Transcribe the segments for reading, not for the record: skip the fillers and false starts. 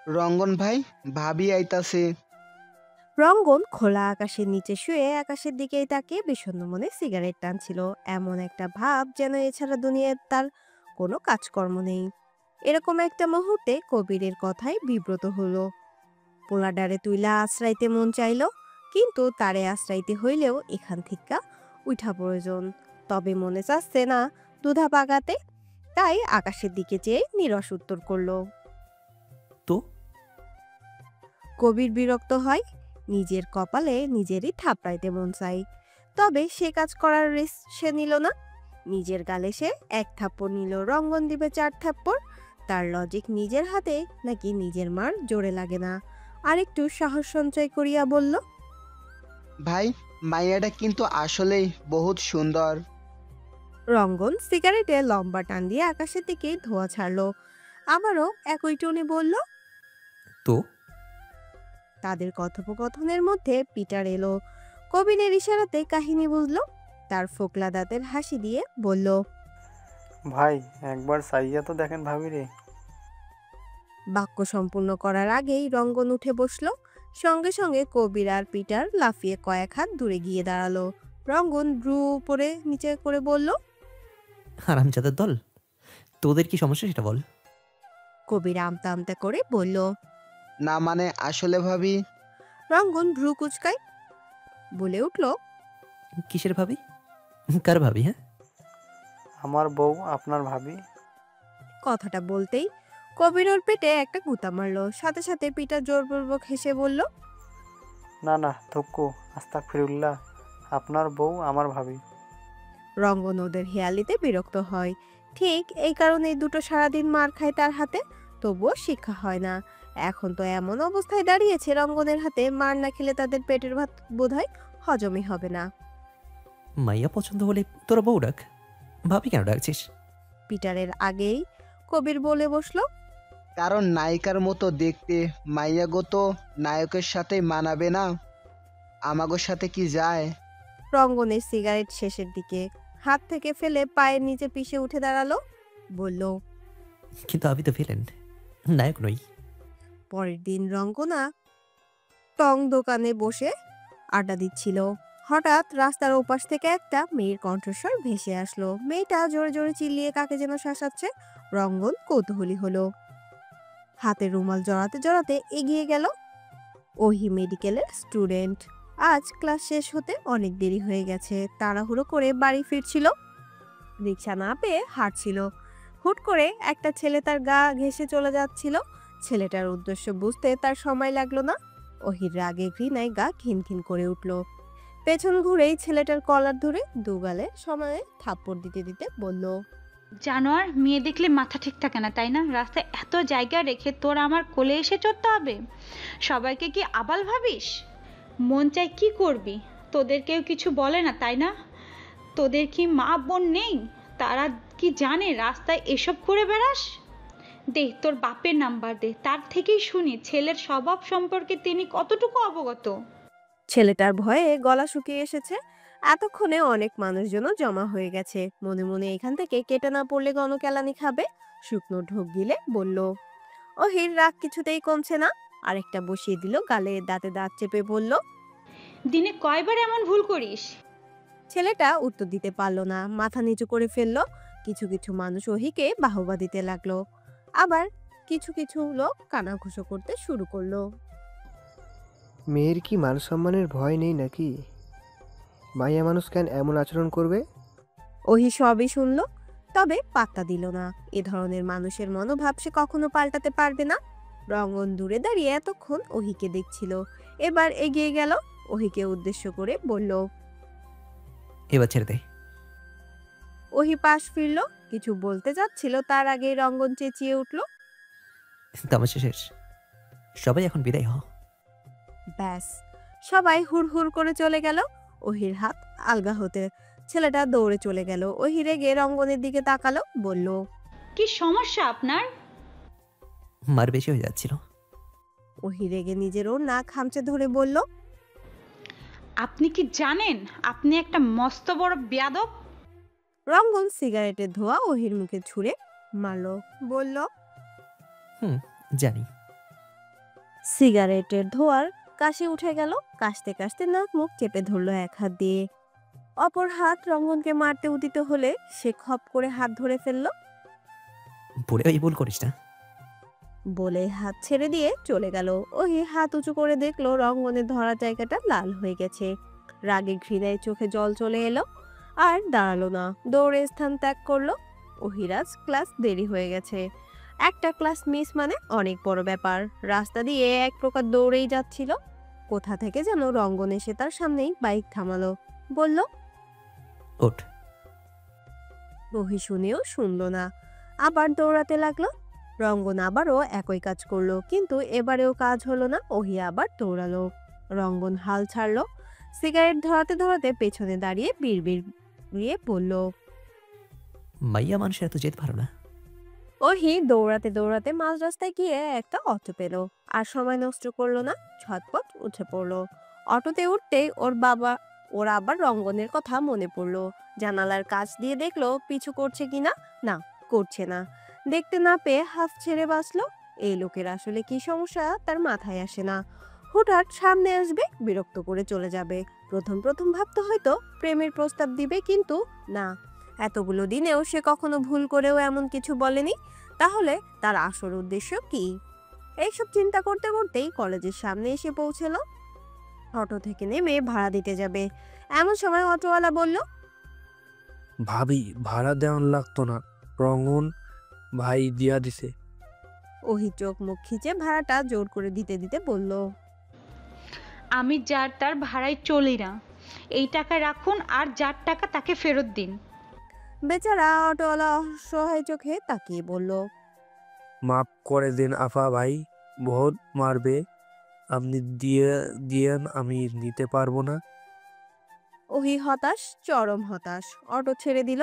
রঙ্গন ভাই, ভাবি আইতাছে। রঙ্গন খোলা আকাশের নিচে শুয়ে আকাশের দিকেই তাকিয়ে বিষণ্ণ মনে সিগারেট টানছিল। এমন একটা ভাব যেন এছাড়া দুনিয়ায় তার কোনো কাজকর্ম নেই। এরকম একটা মুহূর্তে কবিরের কথাই বিব্রত হলো। পোলাডারে তুইলা আশ্রাইতে মন চাইল, কিন্তু তারে আশ্রাইতে হইলেও এখান থেকে উঠা প্রয়োজন। তবে মনে চাচ্ছে না দুধা পাকাতে। তাই আকাশের দিকে চেয়ে নিরস উত্তর করলো। তো কবির বিরক্ত হয়। নিজের কপালে নিজেরই থাপড়াইতে মন চাই, তবে সে কাজ করার রিস্ক সে নিল না। নিজের গালে সে এক থাপ্পড় নিল, রঙ্গন দিবে চার থাপ্পড়। তার লজিক নিজের হাতে নাকি নিজের মার জোরে লাগে না। আরেকটু সাহস সঞ্চয় করিয়া বলল, ভাই, মাইয়াটা কিন্তু আসলেই বহুত সুন্দর। রঙ্গন সিগারেটে লম্বা টান দিয়ে আকাশের দিকে ধোঁয়া ছাড়লো। আবারও একই টোনে বলল। তো তাদের কথোপকথনের মধ্যে পিটার এলো। কবিরের ইশারাতে কাহিনী বুঝলো। তার ফোকলা দাঁতের হাসি দিয়ে বলল, ভাই, একবার চাইয়া তো দেখেন ভাবিরে। বাক্য সম্পূর্ণ করার আগেই রঙ্গন উঠে বসলো। সঙ্গে সঙ্গে কবির আর পিটার লাফিয়ে কয়েক হাত দূরে গিয়ে দাঁড়ালো। রঙ্গন ভ্রু উপরে নিচে করে বলল, হারামজাদার দল, তোদের কি সমস্যা সেটা বল। কবির আমতা আমতা করে বলল। না মানে আসলে ভাবি। রঙ্গন ভ্রু কুচকায় বলে উঠল, কিসের ভাবি? কার ভাবি? হ্যাঁ, আমার বউ আপনার ভাবি। কথাটা বলতেই কবির ওর পেটে একটা গুঁতা মারলো। সাথে সাথে পিটার জোরপূর্বক হেসে বলল, না না থুক্কু, আস্তাক ফিরুল্লাহ, আপনার বউ আমার ভাবি। রঙ্গন ওদের হেয়ালিতে বিরক্ত হয়। ঠিক এই কারণেই দুটো সারাদিন মার খায় তার হাতে, তবুও শিক্ষা হয় না। এখন তো এমন অবস্থায় দাঁড়িয়েছে, রঙ্গনের হাতে মার না খেলে তাদের পেটের ভাত বোধহয় হজমই হবে না। মাইয়া পছন্দ হলে তোরা বউ ডাক, ভাবি কেন ডাকছিস? পিটারের আগেই কবির বলে বসলো, কারণ নায়িকার মতো দেখতে মাইয়াগো তো নায়কের সাথেই মানাবে না। আমাগোর সাথে কি যায়? রঙ্গনের সিগারেট শেষের দিকে হাত থেকে ফেলে পায়ের নিচে পিষে উঠে দাঁড়ালো। বলল, কিন্তু আমি তো ভিলেন, নায়ক নই। পরের দিন রঙ্গনা টং দোকানে বসে আড্ডা দিচ্ছিল। হঠাৎ রাস্তার ওপাশ থেকে একটা মেয়ের কণ্ঠস্বর ভেসে আসলো। মেয়েটা জোরে জোরে চিল্লিয়ে কাকে যেন শাসাচ্ছে। রঙ্গন কৌতূহলী হলো, হাতে রুমাল জড়াতে জড়াতে এগিয়ে গেল। ওহি মেডিকেলের স্টুডেন্ট। আজ ক্লাস শেষ হতে অনেক দেরি হয়ে গেছে, তাড়াহুড়ো করে বাড়ি ফিরছিল। রিক্সা না পেয়ে হাঁটছিল। হুট করে একটা ছেলে তার গা ঘেঁষে চলে যাচ্ছিল। ছেলেটার উদ্দেশ্য বুঝতে তার সময় লাগলো না। ওহির রাগে ঘৃণায় গা ঘিনঘিন করে উঠল। পেছন ঘুরেই ছেলেটার কলার ধরে দুগালে সময়ে থাপ্পড় দিতে দিতে বলল, জানোয়ার, মেয়ে দেখলে মাথা ঠিক থাকে না তাই না? রাস্তায় এত জায়গা রেখে তোর আমার কোলে এসে চড়তে হবে? সবাইকে কি আবাল ভাবিস? মন চাই কি করবি? তোদের কেউ কিছু বলে না তাই না? তোদের কি মা বোন নেই? তারা কি জানে রাস্তায় এসব করে বেড়াস? দে তোর বাপের নাম্বার দে, তার থেকেই শুনি ছেলের স্বভাব সম্পর্কে তিনি কতটুকু অবগত। ছেলেটার ভয়ে গলা শুকিয়ে এসেছে। এতক্ষণে অনেক মানুষজনও জমা হয়ে গেছে। মনে মনে এখান থেকে কেটে না পড়লে গণকেলানি খাবে। শুকনো ঢোক গিলে বলল, ওহির রাগ কিছুতেই কমছে না। আরেকটা বসিয়ে দিল গালে, দাঁতে দাঁত চেপে বলল। দিনে কয়বার এমন ভুল করিস? ছেলেটা উত্তর দিতে পারলো না, মাথা নিচু করে ফেললো। কিছু কিছু মানুষ ওহিকে বাহবা দিতে লাগলো, আবার কিছু কিছু লোক কানাঘুষো করতে শুরু করলো। মেয়ের কি মান সম্মানের ভয় নেই নাকি? মাইয়া মানুষ কেন এমন আচরণ করবে? ওহি সবই শুনলো, তবে পাত্তা দিল না। এ ধরনের মানুষের মনোভাব সে কখনো পাল্টাতে পারবে না। রঙ্গন দূরে দাঁড়িয়ে এতক্ষণ ওহিকে দেখছিল, এবার এগিয়ে গেল, ওহিকে উদ্দেশ্য করে বলল। এবার ছেড়ে দে। ওহি পাশ ফিরল, কিছু বলতে যাচ্ছিল, তার আগেই রঙ্গন চেঁচিয়ে উঠল, তামাশা শেষ, সবাই এখন বিদায় হ। ব্যাস, সবাই হুড় হুড় করে চলে গেল। ওহির হাত আলগা হতে ছেলেটা দৌড়ে চলে গেল। ওহি রেগে রঙ্গনের দিকে তাকালো, বলল, কি সমস্যা আপনার? মার বেশি হয়ে যাচ্ছিল। ওহি রেগে নিজের ওড়না খামচে ধরে বলল, আপনি কি জানেন আপনি একটা মস্ত বড় বেয়াদব? রঙ্গন সিগারেটের ধোঁয়া ওহির মুখে ছুঁড়ে মারল, বলল, হুম, জানি। সিগারেটের ধোঁয়ার কাশি উঠে গেল। কাশতে কাশতে নাক মুখ চেপে ধরলো এক হাত দিয়ে। অপর হাত রঙ্গনকে মারতে উদিত হলে সে খপ করে হাত ধরে ফেললো। বলে এই ভুল করিস না। বলে হাত ছেড়ে দিয়ে চলে গেল। ওই হাত উঁচু করে দেখলো রঙ্গনের ধরা জায়গাটা লাল হয়ে গেছে। রাগে ঘৃণায় চোখে জল চলে এলো, আর দাঁড়ালো না, দৌড়ে স্থান ত্যাগ করলো। ওহিরাজ ক্লাস দেরি হয়ে গেছে। একটা ক্লাস মিস মানে অনেক বড় ব্যাপার। রাস্তা দিয়ে এক প্রকার দৌড়েই যাচ্ছিল। কোথা থেকে যেন রঙ্গন এসে তার সামনেই বাইক থামালো, বলল, ওঠ। ওহি শুনেও শুনলো না, আবার দৌড়াতে লাগলো। রঙ্গন আবারও একই কাজ করলো, কিন্তু এবারেও কাজ হলো না। ওহি আবার দৌড়ালো। রঙ্গন হাল ছাড়লো। সিগারেট ধরাতে ধরাতে পেছনে দাঁড়িয়ে বিড়বিড়িয়ে বলল, মাইয়া মানুষের এত জেদ ভালো না। ওহি দৌড়াতে দৌড়াতে মাঝ রাস্তায় গিয়ে একটা অটো পেল, আর সময় নষ্ট করলো না, ঝটপট উঠে পড়লো। অটোতে উঠতেই ওর আবার রঙ্গনের কথা মনে পড়লো। জানালার কাচ দিয়ে দেখলো পিছু করছে কিনা। না, করছে না। দেখতে না পেয়ে হাফ ছেড়ে বাঁচলো। এই লোকের আসলে কি সমস্যা তার মাথায় আসে না। হুটহাট সামনে আসবে, বিরক্ত করে চলে যাবে। প্রথম প্রথম ভাবতো হয়তো প্রেমের প্রস্তাব দিবে, কিন্তু না, এতগুলো দিনেও সে কখনো ভুল করেও এমন কিছু বলেনি। তাহলে তার আসল উদ্দেশ্য কি? এইসব চিন্তা করতে করতেই কলেজের সামনে এসে পৌঁছলো। অটো থেকে নেমে ভাড়া দিতে যাবে, এমন সময় অটোওয়ালা বলল, ভাবি ভাড়া দেওয়ান লাগতো না, রঙন ভাই দিয়া দিছে। ওহি চোখ মুখ খিচে ভাড়াটা জোর করে দিতে দিতে বলল, আমি যার তার ভাড়ায় চলি না। এই টাকা রাখুন আর যার টাকা তাকে ফেরত দিন। বেচারা অটোওয়ালা অসহায় চোখে তাকিয়ে বলল, মাফ করে দিন আফা ভাই, বহুত মারবে, আপনি দিয়ে দিয়েন, আমি নিতে পারবো না। ওহি হতাশ, চরম হতাশ। অটো ছেড়ে দিল।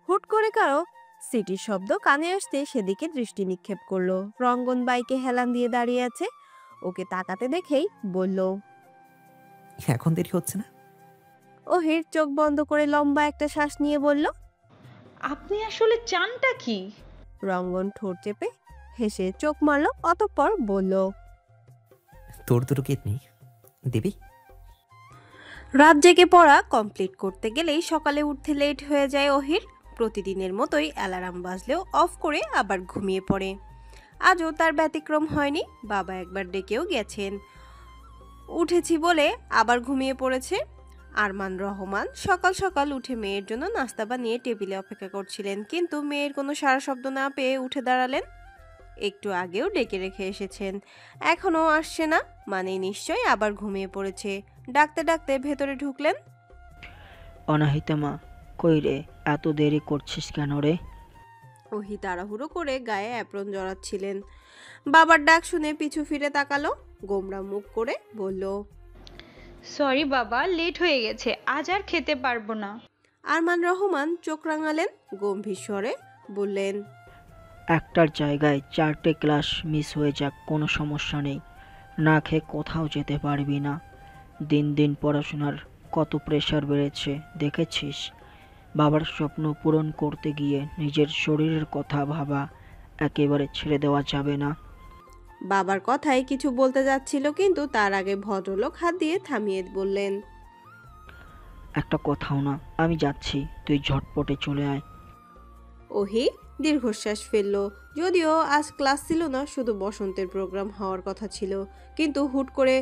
হুট করে কারো সিটির শব্দ কানে আসতে সেদিকে দৃষ্টি নিক্ষেপ করলো। রঙ্গন বাইকে হেলান দিয়ে দাঁড়িয়ে আছে। ওকে তাকাতে দেখেই বলল, এখন দেরি হচ্ছে না? ওহির চোখ বন্ধ করে লম্বা একটা শ্বাস নিয়ে বলল, আপনি আসলে চানটা কি? রঙ্গন ঠোঁট চেপে হেসে চোখ মারল, অতঃপর বলল, তোর দুটো কিডনি দিবি? রাত জেগে পড়া কমপ্লিট করতে গেলেই সকালে উঠতে লেট হয়ে যায় ওহির। প্রতিদিনের মতোই অ্যালার্ম বাজলেও অফ করে আবার ঘুমিয়ে পড়ে। আজও তার ব্যতিক্রম হয়নি। বাবা একবার ডেকেও গেছেন, উঠেছি বলে আবার ঘুমিয়ে পড়েছে। আরমান রহমান সকাল সকাল উঠে মেয়ের জন্য নাস্তা বানিয়ে টেবিলে অপেক্ষা করছিলেন, কিন্তু মেয়ের কোনো সাড়া শব্দ না পেয়ে উঠে দাঁড়ালেন। একটু আগেও ডেকে রেখে এসেছেন, এখনও আসছে না, মানে নিশ্চয়ই আবার ঘুমিয়ে পড়েছে। ডাকতে ডাকতে ভেতরে ঢুকলেন। অনাহিতা মা, কই রে, এত দেরি করছিস কেন রে? ওহি তাড়াহুড়ো করে গায়ে অ্যাপ্রন জড়াচ্ছিলেন। বাবার ডাক শুনে পিছু ফিরে তাকালো, গোমরা মুখ করে বলল, সরি বাবা, লেট হয়ে গেছে, আজ আর খেতে পারবো না। আরমান রহমান চোখ রাঙালেন, গম্ভীর স্বরে বললেন, একটার জায়গায় 4টে ক্লাস মিস হয়ে যাক, কোনো সমস্যা নেই, না খেয়ে কোথাও যেতে পারবি না। দিন দিন পড়াশোনার কত প্রেশার বেড়েছে দেখেছিস। বাবার স্বপ্ন পূরণ করতে গিয়ে নিজের শরীরের কথা ভাবা একেবারে ছেড়ে দেওয়া যাবে না। বাবার কথায় কিছু বলতে যাচ্ছিল, কিন্তু তার আগে ভদ্রলোক হাত দিয়ে থামিয়ে বললেন, একটা কথাও না, আমি যাচ্ছি, তুই ঝটপটে চলে আয়। ওহি দীর্ঘশ্বাস ফেলল। যদিও আজ ক্লাস ছিল না, শুধু বসন্তের প্রোগ্রাম হওয়ার কথা ছিল, কিন্তু হুট করে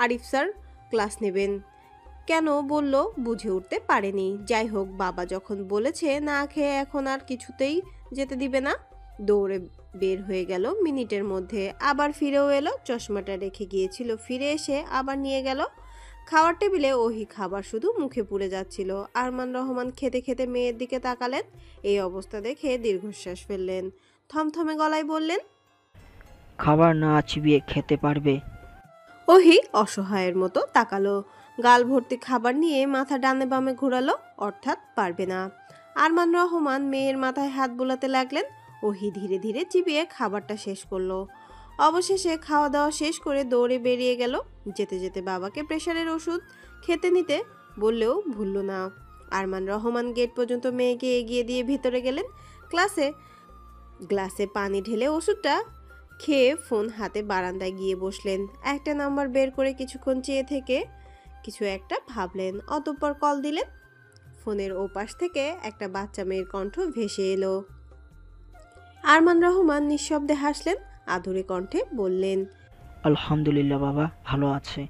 আরিফ স্যার ক্লাস নেবেন কেন বলল বুঝে উঠতে পারেনি। যাই হোক, বাবা যখন বলেছে না খেয়ে এখন আর কিছুতেই যেতে দিবে না, দৌড়ে বের হয়ে গেল মিনিটের মধ্যে। আবার ফিরেও এলো, চশমাটা রেখে গিয়েছিল, ফিরে এসে আবার নিয়ে গেল। খাওয়ার টেবিলে ওহি খাবার শুধু মুখে পুড়ে যাচ্ছিল। আরমান রহমান খেতে খেতে মেয়ের দিকে তাকালেন। এই অবস্থা দেখে দীর্ঘশ্বাস ফেললেন, থমথমে গলায় বললেন, খাবার না চিবিয়ে খেতে পারবে? ওহি অসহায়ের মতো তাকালো। গাল ভর্তি খাবার নিয়ে মাথা ডানে বামে ঘোরালো, অর্থাৎ পারবে না। আরমান রহমান মেয়ের মাথায় হাত বুলাতে লাগলেন। ওহি ধীরে ধীরে চিবিয়ে খাবারটা শেষ করলো। অবশেষে খাওয়া দাওয়া শেষ করে দৌড়ে বেরিয়ে গেল। যেতে যেতে বাবাকে প্রেশারের ওষুধ খেতে নিতে বললেও ভুলল না। আরমান রহমান গেট পর্যন্ত মেয়েকে এগিয়ে দিয়ে ভিতরে গেলেন। গ্লাসে পানি ঢেলে ওষুধটা খেয়ে ফোন হাতে বারান্দায় গিয়ে বসলেন। একটা নাম্বার বের করে কিছুক্ষণ চেয়ে থেকে কিছু একটা ভাবলেন, অতঃপর কল দিলেন। ফোনের ওপাশ থেকে একটা বাচ্চা মেয়ের কণ্ঠ ভেসে এলো। আরমান রহমান নিঃশব্দে হাসলেন, আদুরে কণ্ঠে বললেন, আলহামদুলিল্লাহ বাবা, ভালো আছে।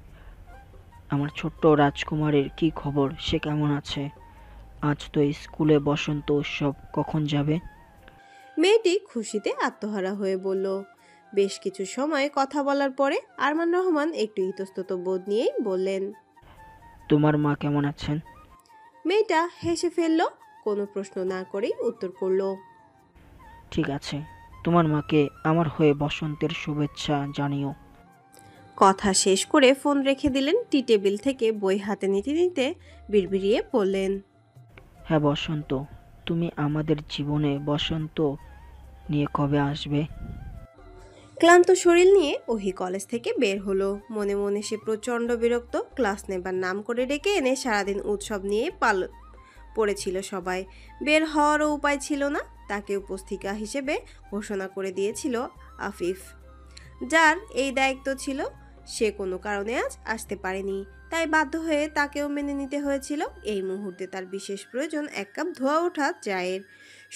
আমার ছোট্ট রাজকুমারের কি খবর, সে কেমন আছে? আজ তো স্কুলে বসন্ত উৎসব, কখন যাবে? মেয়েটি খুশিতে আত্মহারা হয়ে বলল। বেশ কিছু সময় কথা বলার পরে আরমান রহমান একটু ইতস্তত বোধ নিয়েই বললেন, তোমার মা কেমন আছেন? মেয়েটা হেসে ফেলল, কোনো প্রশ্ন না করেই উত্তর করল, ঠিক আছে, তোমার মাকে আমার হয়ে বসন্তের শুভেচ্ছা জানিও। কথা শেষ করে ফোন রেখে দিলেন। টি টেবিল থেকে বই হাতে নিতে নিতে বিড়বিড়িয়ে বললেন, হ্যাঁ বসন্ত, তুমি আমাদের জীবনে বসন্ত নিয়ে কবে আসবে? ক্লান্ত শরীর নিয়ে ওহি কলেজ থেকে বের হলো। মনে মনে সে প্রচণ্ড বিরক্ত। ক্লাস নেবার নাম করে ডেকে এনে সারাদিন উৎসব নিয়ে পড়েছিল সবাই। বের হওয়ারও উপায় ছিল না। তাকে উপস্থিকা হিসেবে ঘোষণা করে দিয়েছিল আফিফ, যার এই দায়িত্ব ছিল। সে কোনো কারণে আজ আসতে পারেনি, তাই বাধ্য হয়ে তাকেও মেনে নিতে হয়েছিল। এই মুহূর্তে তার বিশেষ প্রয়োজন এক কাপ ধোয়া ওঠা চায়ের।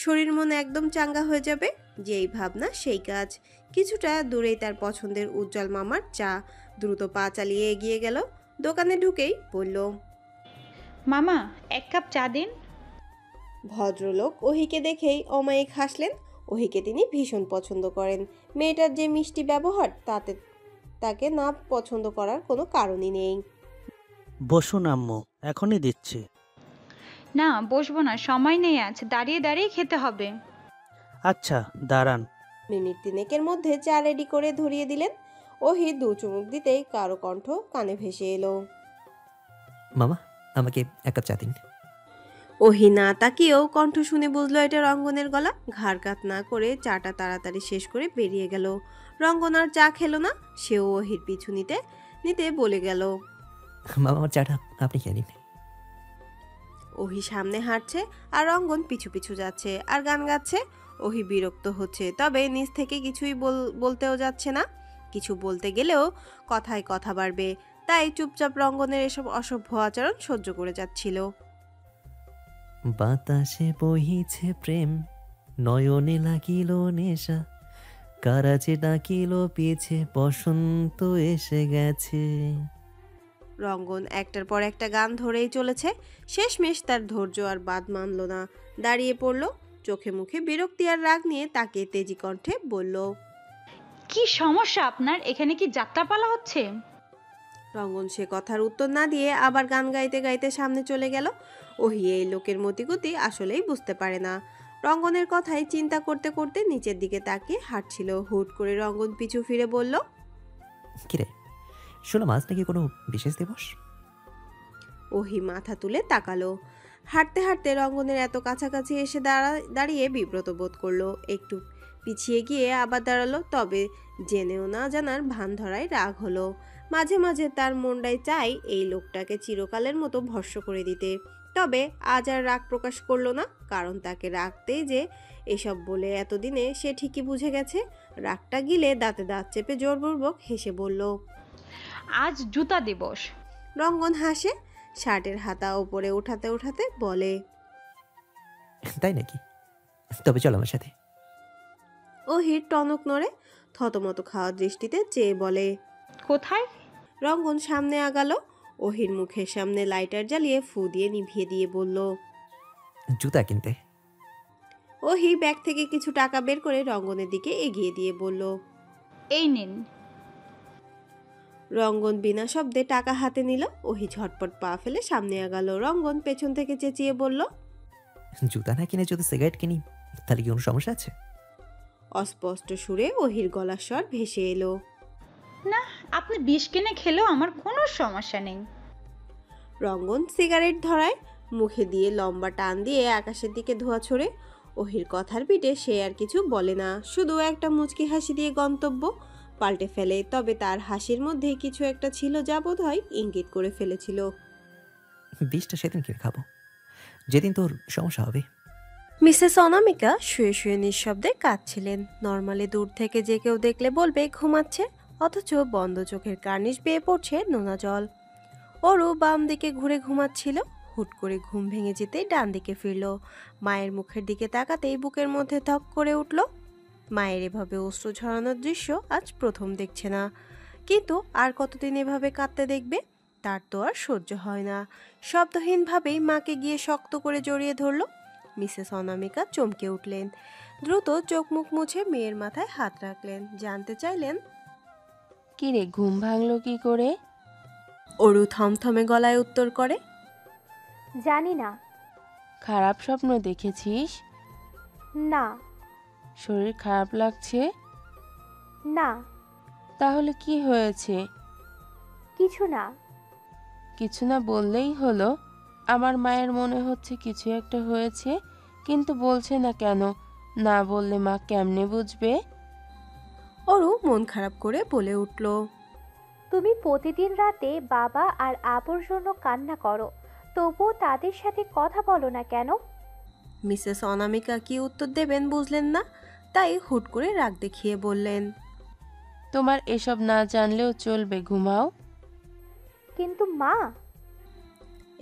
শরীর মন একদম চাঙ্গা হয়ে যাবে, যেই ভাবনা সেই কাজ। কিছুটা দূরেই তার পছন্দের উজ্জ্বল মামার চা। দ্রুত পা চালিয়ে এগিয়ে গেল। দোকানে ঢুকেই বলল, মামা, এক কাপ চা দিন। ভদ্রলোক ওহিকে দেখেই অমায়িক হাসলেন। ওহিকে তিনি ভীষণ পছন্দ করেন। মেয়েটার যে মিষ্টি ব্যবহার, তাতে তাকে না পছন্দ করার কোনো কারণই নেই। বসুন আম্মু, এখনই দিচ্ছি। না, বসবো না, সময় নেই আজ, দাঁড়িয়ে দাঁড়িয়ে খেতে হবে। আচ্ছা দাঁড়ান। মিনিট তিনেকের মধ্যে চা রেডি করে ধরিয়ে দিলেন। ওহি দু চুমুক দিতেই কারো কণ্ঠ কানে ভেসে এলো, মামা, আমাকে এক কাপ চা দিন। ওহি না তাকিয়েও কণ্ঠ শুনে বুঝলো এটা রঙ্গনের গলা। ঘাড় কাত না করে চাটা তাড়াতাড়ি শেষ করে বেরিয়ে গেল। রঙ্গন আর চা খেলো না, সেও ওহির পিছু নিতে নিতে বলে গেল, মামা, আমার চাটা আপনি খেয়ে নিন। ওহি সামনে হাঁটছে আর রঙ্গন পিছু পিছু যাচ্ছে আর গান গাচ্ছে। ওহি বিরক্ত হচ্ছে, তবে নিজ থেকে কিছুই বলতেও যাচ্ছে না। কিছু বলতে গেলেও কথায় কথা বাড়বে, তাই চুপচাপ রঙ্গনের এসব অসভ্য আচরণ সহ্য করে যাচ্ছিল। বাতাসে বহিছে প্রেম, নয়নে লাগিল নেশা, কারাজে ডাকিল পিছে, বসন্ত এসে গেছে। রঙ্গন একটার পর একটা গান ধরেই চলেছে। শেষমেশ তার ধৈর্য আর বাদ মানল না, দাঁড়িয়ে পড়ল। চোখে মুখে বিরক্তি আর রাগ নিয়ে তাকে তেজি কণ্ঠে বলল, কি সমস্যা আপনার? এখানে কি যাত্রাপালা হচ্ছে? রঙ্গন সে কথার উত্তর না দিয়ে আবার গান গাইতে গাইতে সামনে চলে গেল। ওহি এই লোকের মতিগতি আসলেই বুঝতে পারে না। রঙ্গনের কথাই চিন্তা করতে করতে নিচের দিকে তাকিয়ে হাঁটছিল। হুট করে রঙ্গন পিছু ফিরে বলল, কিরে, শোনো, মাছ নাকি কোনো বিশেষ দিবস? ওহি মাথা তুলে তাকালো। হাঁটতে হাঁটতে রঙ্গনের এত কাছাকাছি এসে দাঁড়িয়ে বিব্রত বোধ করলো। একটু পিছিয়ে গিয়ে আবার দাঁড়ালো, তবে জেনেও না জানার ভান ধরায় রাগ হলো। মাঝে মাঝে তার মনটাই চাই এই লোকটাকে চিরকালের মতো ভস্ম করে দিতে। তবে আজ আর রাগ প্রকাশ করলো না, কারণ তাকে রাখতেই যে এসব বলে এতদিনে সে ঠিকই বুঝে গেছে। রাগটা গিলে দাঁতে দাঁত চেপে জোরপূর্বক হেসে বলল, আজ জুতা দিবস। রঙ্গন হাসে, শার্টের হাতা ওপরে উঠাতে উঠাতে বলে, তাই নাকি? তবে চল আমার সাথে। ওহির টনক নড়ে, থতমত খাওয়া দৃষ্টিতে চেয়ে বলে, কোথায়? রঙ্গন সামনে আগালো। ওহির মুখের সামনে লাইটার জ্বালিয়ে ফু দিয়ে নিভিয়ে দিয়ে বলল, জুতা কিনতে। ওহি ব্যাগ থেকে কিছু টাকা বের করে রঙ্গনের দিকে এগিয়ে দিয়ে বলল, এই নিন। রঙ্গন বিনা শব্দে টাকা হাতে নিল। ওহি ঝটপট পা ফেলে সামনে আগালো। রঙ্গন পেছন থেকে চেঁচিয়ে বলল, জুতা না কিনে যদি সিগারেট কিনি, তাহলে কি কোনো সমস্যা আছে? অস্পষ্ট সুরে ওহির গলার স্বর ভেসে এলো, না, আপনি বিষ কিনে খেলেও আমার কোনো সমস্যা নেই। রঙ্গন সিগারেট ধরায়, মুখে দিয়ে লম্বা টান দিয়ে আকাশের দিকে ধোঁয়া ছড়ে। ওহির কথার পিঠে সে আর কিছু বলে না, শুধু একটা মুচকি হাসি দিয়ে গন্তব্য পাল্টে ফেলে। তবে তার হাসির মধ্যে কিছু একটা ছিল যা বোধহয় ইঙ্গিত করে ফেলেছিল। বিষটা সেদিন কিনে খাবো, যেদিন তোর সমস্যা হবে। মিসেস অনামিকা শুয়ে শুয়ে নিঃশব্দে কাঁদছিলেন। নর্মালি দূর থেকে যে কেউ দেখলে বলবে ঘুমাচ্ছে, অথচ বন্ধ চোখের কার্নিশ বেয়ে পড়ছে নোনা জল। অরু বাম দিকে ঘুরে ঘুমাচ্ছিল। হুট করে ঘুম ভেঙে যেতেই ডান দিকে ফিরল। মায়ের মুখের দিকে তাকাতেই বুকের মধ্যে ধক করে উঠল। মায়ের এভাবে অশ্রু ঝরানোর দৃশ্য আজ প্রথম দেখছে না, কিন্তু আর কতদিন এভাবে কাঁদতে দেখবে? তার তো আর সহ্য হয় না। শব্দহীনভাবেই মাকে গিয়ে শক্ত করে জড়িয়ে ধরল। মিসেস অনামিকা চমকে উঠলেন। দ্রুত চোখ মুখ মুছে মেয়ের মাথায় হাত রাখলেন। জানতে চাইলেন, কিরে, ঘুম ভাঙলো কি করে? অরু থমথমে গলায় উত্তর করে, জানি না। খারাপ স্বপ্ন দেখেছিস? না। শরীর খারাপ লাগছে? না। তাহলে কি হয়েছে? কিছু না। কিছু না বললেই হলো। আমার মায়ের মনে হচ্ছে কিছু একটা হয়েছে, কিন্তু বলছে না কেন? না বললে মা কেমনে বুঝবে? অরু মন খারাপ করে বলে উঠল, তুমি প্রতিদিন রাতে বাবা আর আবুর জন্য কান্না করো, তবুও তাদের সাথে কথা বলো না কেন? মিসেস অনামিকা কি উত্তর দেবেন বুঝলেন না, তাই হুট করে রাগ দেখিয়ে বললেন, তোমার এসব না জানলেও চলবে, ঘুমাও। কিন্তু মা।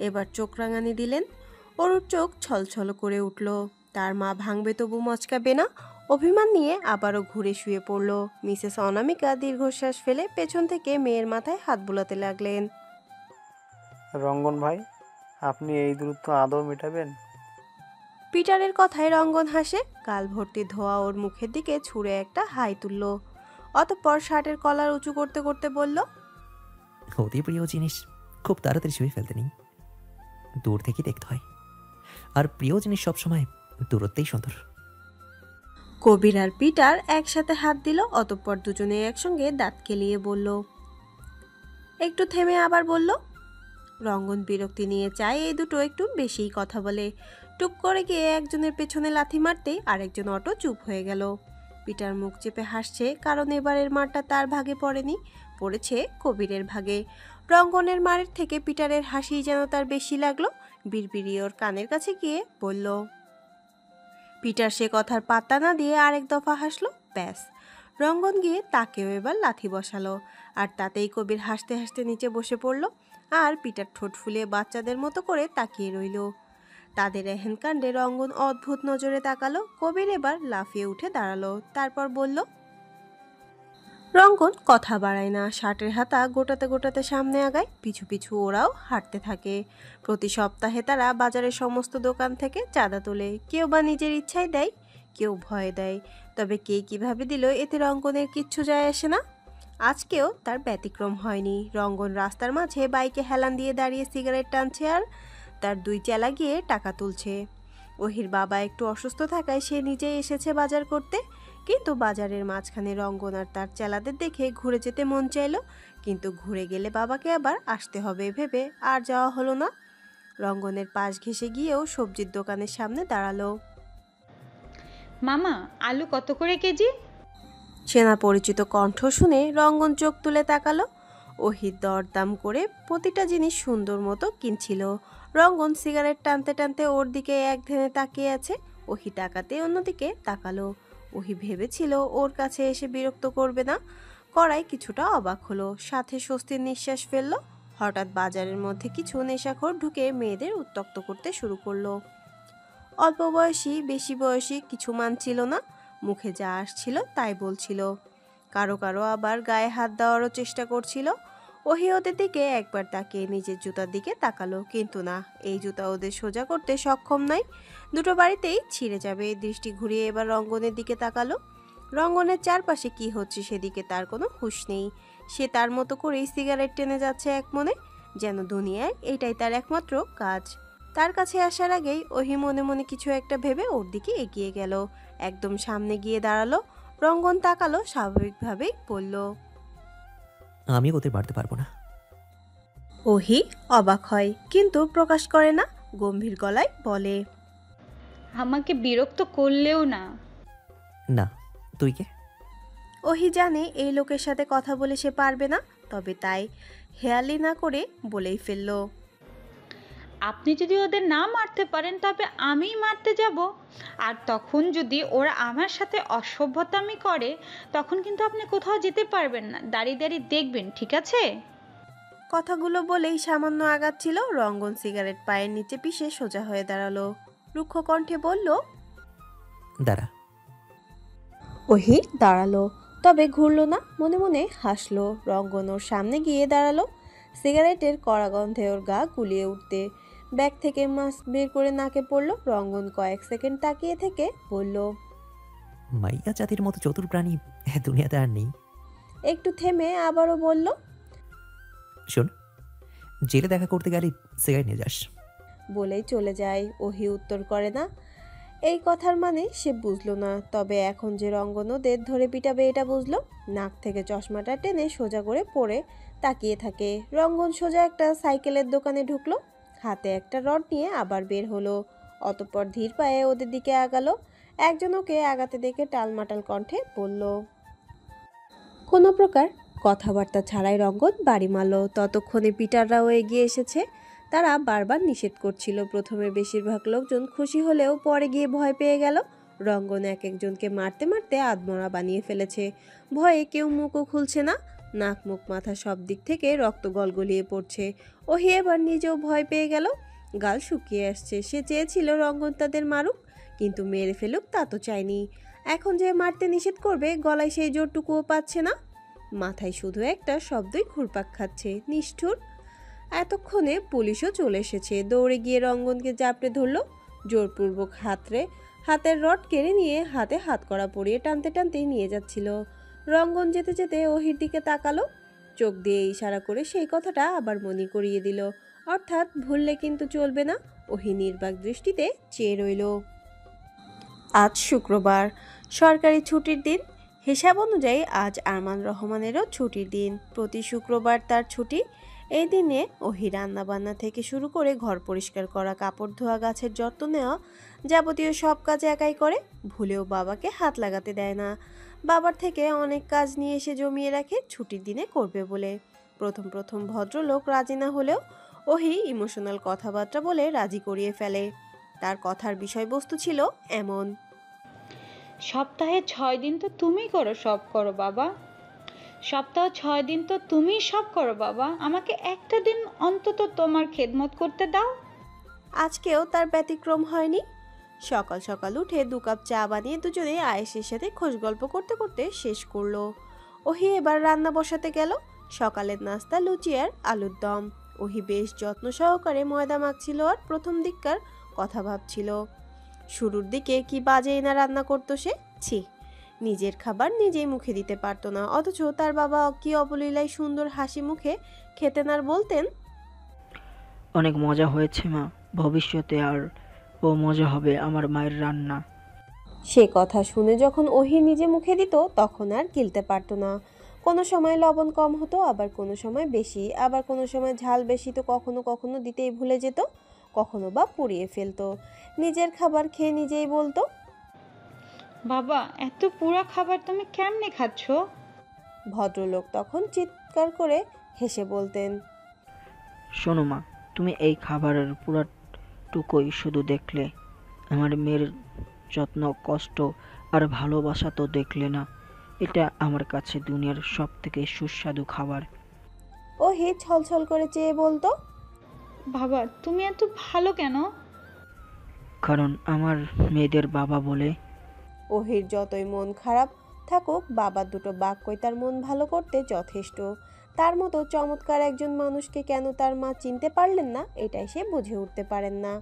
এবার চোখ রাঙানি দিলেন। অরুর চোখ ছলছল করে উঠল। তার মা ভাঙবে তবু মচকাবে না। অভিমান নিয়ে আবারও ঘুরে শুয়ে পড়ল। মিসেস অনামিকা দীর্ঘশ্বাস ফেলে পেছন থেকে মেয়ের মাথায় হাত বুলাতে লাগলেন। রঙ্গন ভাই, আপনি এই দূরত্ব আদৌ মেটাবেন? পিটারের কথায় রঙ্গন হাসে। গাল ভর্তি ধোয়া ওর মুখের দিকে ছুঁড়ে একটা হাই তুলল। অতঃপর শার্টের কলার উঁচু করতে করতে বলল, অতি প্রিয় জিনিস খুব তাড়াতাড়ি ছুঁয়ে ফেলতে নেই, দূর থেকে দেখতে হয়। আর প্রিয় জিনিস সবসময় দূরত্বেই সুন্দর। কবির আর পিটার একসাথে হাত দিল। অতঃপর দুজনে একসঙ্গে দাঁত কেলিয়ে বলল, একটু থেমে আবার বলল, রঙ্গন বিরক্তি নিয়ে চায় এই দুটো একটু বেশিই কথা বলে। টুক করে গিয়ে একজনের পেছনে লাথি মারতেই আরেকজন অটো চুপ হয়ে গেল। পিটার মুখ চেপে হাসছে, কারণ এবারের মারটা তার ভাগে পড়েনি, পড়েছে কবিরের ভাগে। রঙ্গনের মারের থেকে পিটারের হাসি যেন তার বেশি লাগলো। বিড়বিড়িয়ে ওর কানের কাছে গিয়ে বলল। পিটার সে কথার পাত্তা না দিয়ে আরেক দফা হাসলো। ব্যাস, রঙ্গন গিয়ে তাকেও এবার লাথি বসালো। আর তাতেই কবির হাসতে হাসতে নিচে বসে পড়ল। আর পিটার ঠোঁট ফুলিয়ে বাচ্চাদের মতো করে তাকিয়ে রইল। তাদের এহেন কাণ্ডে রঙ্গন অদ্ভুত নজরে তাকালো। কবির এবার লাফিয়ে উঠে দাঁড়ালো। তারপর বলল, রঙ্গন কথা বাড়ায় না, শার্টের হাতা গোটাতে গোটাতে সামনে আগায়। পিছু পিছু ওরাও হাঁটতে থাকে। প্রতি সপ্তাহে তারা বাজারের সমস্ত দোকান থেকে চাঁদা তোলে। কেউ বা নিজের ইচ্ছায় দেয়, কেউ ভয় দেয়। তবে কে কিভাবে দিল এতে রঙ্গনের কিচ্ছু যায় আসে না। আজকেও তার ব্যতিক্রম হয়নি। রঙ্গন রাস্তার মাঝে বাইকে হেলান দিয়ে দাঁড়িয়ে সিগারেট টানছে আর তার দুই চেলা গিয়ে টাকা তুলছে। ওহির বাবা একটু অসুস্থ থাকায় সে নিজেই এসেছে বাজার করতে। কিন্তু বাজারের মাঝখানে রঙ্গন আর তার চেলাদের দেখে ঘুরে যেতে মন চাইল, কিন্তু ঘুরে গেলে বাবাকে আবার আসতে হবে ভেবে আর যাওয়া হলো না। রঙ্গনের পাশ ঘেঁষে গিয়েও সবজির দোকানের সামনে দাঁড়ালো। মামা, আলু কত করে কেজি? চেনা পরিচিত কণ্ঠ শুনে রঙ্গন চোখ তুলে তাকালো। ওহির দরদাম করে প্রতিটা জিনিস সুন্দর মতো কিনছিল। রঙ্গন সিগারেট টানতে টানতে ওর দিকে এক ধ্যানে তাকিয়ে আছে। ওহি তাকাতে অন্যদিকে তাকালো। ওহি ভেবেছিল ওর কাছে এসে বিরক্ত করবে না, করায় কিছুটা অবাক হলো, সাথে স্বস্তির নিঃশ্বাস ফেললো। হঠাৎ বাজারের মধ্যে কিছু নেশাখোর ঢুকে মেয়েদের উত্ত্যক্ত করতে শুরু করলো। অল্প বয়সী বেশি বয়সী কিছু মানছিল না, মুখে যা আসছিল তাই বলছিল। কারো কারো আবার গায়ে হাত দেওয়ারও চেষ্টা করছিল। ওহি ওদের দিকে একবার তাকিয়ে নিজের জুতার দিকে তাকালো, কিন্তু না, এই জুতা ওদের সোজা করতে সক্ষম নয়, দুটো বাড়িতেই ছিঁড়ে যাবে। দৃষ্টি ঘুরিয়ে এবার রঙ্গনের দিকে তাকালো। রঙ্গনের চারপাশে কি হচ্ছে সেদিকে তার কোনো হুঁশ নেই। সে তার মতো করেই সিগারেট টেনে যাচ্ছে এক মনে, যেন দুনিয়ায় এটাই তার একমাত্র কাজ। তার কাছে আসার আগেই ওহি মনে মনে কিছু একটা ভেবে ওর দিকে এগিয়ে গেল। একদম সামনে গিয়ে দাঁড়ালো। রঙ্গন তাকালো, স্বাভাবিকভাবেই বলল, আমি ওদের বাড়তে পারবো না। ওহি অবাক হয়, কিন্তু প্রকাশ করে না। গম্ভীর গলায় বলে, আমাকে বিরক্ত করলেও না। না, তুই কে? ওহি জানে এই লোকের সাথে কথা বলে সে পারবে না, তবে তাই হেয়ালি না করে বলেই ফেলল, আপনি যদি ওদের না মারতে পারেন তবে আমিই মারতে যাব। আর তখন যদি ওরা আমার সাথে অসভ্যতামি করে তখন কিন্তু আপনি কোথাও যেতে পারবেন না, দাঁড়িয়ে দাঁড়িয়ে দেখবেন, ঠিক আছে? কথাগুলো বলেই সামান্য আগাচ্ছিল, রঙ্গন সিগারেট পায়ের নিচে পিষে সোজা হয়ে দাঁড়ালো। রুক্ষ কণ্ঠে বলল, দাঁড়া। ওহি দাঁড়ালো, তবে ঘুরলো না, মনে মনে হাসলো। রঙ্গন ওর সামনে গিয়ে দাঁড়ালো। সিগারেটের কড়া গন্ধে ওর গা গুলিয়ে উঠতে ব্যাগ থেকে মাস্ক বের করে নাকে পড়লো। রঙ্গন কয়েক সেকেন্ড তাকিয়ে থেকে বলল, মাইয়া জাতির মতো চতুর প্রাণী দুনিয়াতে আর নেই। একটু থেমে আবারও বলল, শোন, জেলে দেখা করতে গেলে সিগারেট নিয়ে যাস। বলেই চলে যায়। ওহি উত্তর করে না। এই কথার মানে সে বুঝলো না, তবে এখন যে রঙ্গন ওদের ধরে পিটাবে এটা বুঝলো। নাক থেকে চশমাটা টেনে সোজা করে পরে তাকিয়ে থাকে। রঙ্গন সোজা একটা সাইকেলের দোকানে ঢুকলো, হাতে একটা রড নিয়ে আবার বের হলো। অতঃপর ধীর পায়ে ওদের দিকে আগালো। একজন ওকে আগাতে দেখে টালমাটাল কণ্ঠে বলল, কোনো প্রকার কথাবার্তা ছাড়াই রঙ্গন বাড়ি মারল। ততক্ষণে পিটাররাও এগিয়ে এসেছে। তারা বারবার নিষেধ করছিল। প্রথমে বেশিরভাগ লোকজন খুশি হলেও পরে গিয়ে ভয় পেয়ে গেল। রঙ্গন এক একজনকে মারতে মারতে আধমরা বানিয়ে ফেলেছে। ভয়ে কেউ মুখও খুলছে না। নাক মুখ মাথা সব দিক থেকে রক্ত গলগলিয়ে পড়ছে। ওহি এবার নিজেও ভয় পেয়ে গেল। গাল শুকিয়ে আসছে। সে চেয়েছিল রঙ্গন তাদের মারুক, কিন্তু মেরে ফেলুক তা তো চায়নি। এখন যে মারতে নিষেধ করবে, গলায় সেই জোরটুকুও পাচ্ছে না। মাথায় শুধু একটা শব্দই ঘুরপাক খাচ্ছে, নিষ্ঠুর। এতক্ষণে পুলিশও চলে এসেছে। দৌড়ে গিয়ে রঙ্গনকে জাপটে ধরলো। জোরপূর্বক হাতের রড কেড়ে নিয়ে হাতে হাত কড়া পরিয়ে টানতে টানতে নিয়ে যাচ্ছিল। রঙ্গন যেতে যেতে ওহির দিকে তাকালো। চোখ দিয়ে ইশারা করে সেই কথাটা আবার মনে করিয়ে দিল। অর্থাৎ ভুললে কিন্তু চলবে না। ওহি নির্বাক দৃষ্টিতে চেয়ে রইল। আজ শুক্রবার, সরকারি ছুটির দিন। হিসাব অনুযায়ী আজ আরমান রহমানেরও ছুটির দিন। প্রতি শুক্রবার তার ছুটি। এই দিনে ওহি রান্নাবান্না থেকে শুরু করে ঘর পরিষ্কার করা, কাপড় ধোয়া, গাছের যত্ন নেওয়া, যাবতীয় সব কাজ একাই করে। ভুলেও বাবাকে হাত লাগাতে দেয় না। বাবার থেকে অনেক কাজ নিয়ে এসে জমিয়ে রাখে ছুটির দিনে করবে বলে। প্রথম প্রথম ভদ্রলোক রাজি না হলেও ওহি ইমোশনাল কথাবার্তা বলে রাজি করিয়ে ফেলে। তার কথার বিষয়বস্তু ছিল এমন, সপ্তাহে 6 দিন তো তুমি করো, সব করো বাবা। সপ্তাহ 6 দিন তো তুমি সব করো বাবা, আমাকে একটা দিন অন্তত তোমার খেদমত করতে দাও। আজকেও তার ব্যতিক্রম হয়নি। সকাল সকাল উঠে 2 কাপ চা বানিয়ে দুজনে আয়েশের সাথে খোশ গল্প করতে করতে শেষ করলো। ওহি এবার রান্না বসাতে গেল। সকালের নাস্তা লুচি আর আলুর দম। ওহি বেশ যত্ন সহকারে ময়দা মাখছিল আর প্রথম দিককার কথা ভাবছিল। শুরুর দিকে কি বাজেই না রান্না করতো সে। ছি, নিজের খাবার নিজেই মুখে দিতে পারতো না, অথচ তার বাবা কি অবলীলায় সুন্দর হাসি মুখে খেতেন আর বলতেন, অনেক মজা হয়েছে মা, ভবিষ্যতে আর ও মজা হবে আমার মায়ের রান্না। সে কথা শুনে যখন ওহি নিজে মুখে দিত তখন আর গিলতে পারতো না। কোনো সময় লবণ কম হতো, আবার কোনো সময় বেশি, আবার কোনো সময় ঝাল বেশি তো কখনো কখনো দিতেই ভুলে যেত, কখনো বা পুড়িয়ে ফেলতো। নিজের খাবার খেয়ে নিজেই বলতো, বাবা এত পুরা খাবার তুমি কেমনে খাচ্ছ? ভদ্রলোক তখন চিৎকার করে হেসে বলতেন, শোনো মা, তুমি এই খাবারের পুরাটুকুই শুধু দেখলে, আমার মেয়ের যত্ন, কষ্ট আর ভালোবাসা তো দেখলে না। এটা আমার কাছে দুনিয়ার সব থেকে সুস্বাদু খাবার। ওহি ছলছল করে চেয়ে বলতো, বাবা তুমি এত ভালো কেন? কারণ আমার মেয়েদের বাবা বলে। ওহির যতই মন খারাপ থাকুক, বাবার দুটো বাক্যই তার মন ভালো করতে যথেষ্ট। তার মতো চমৎকার একজন মানুষকে কেন তার মা চিনতে পারলেন না, এটাই সে বুঝে উঠতে পারেন না।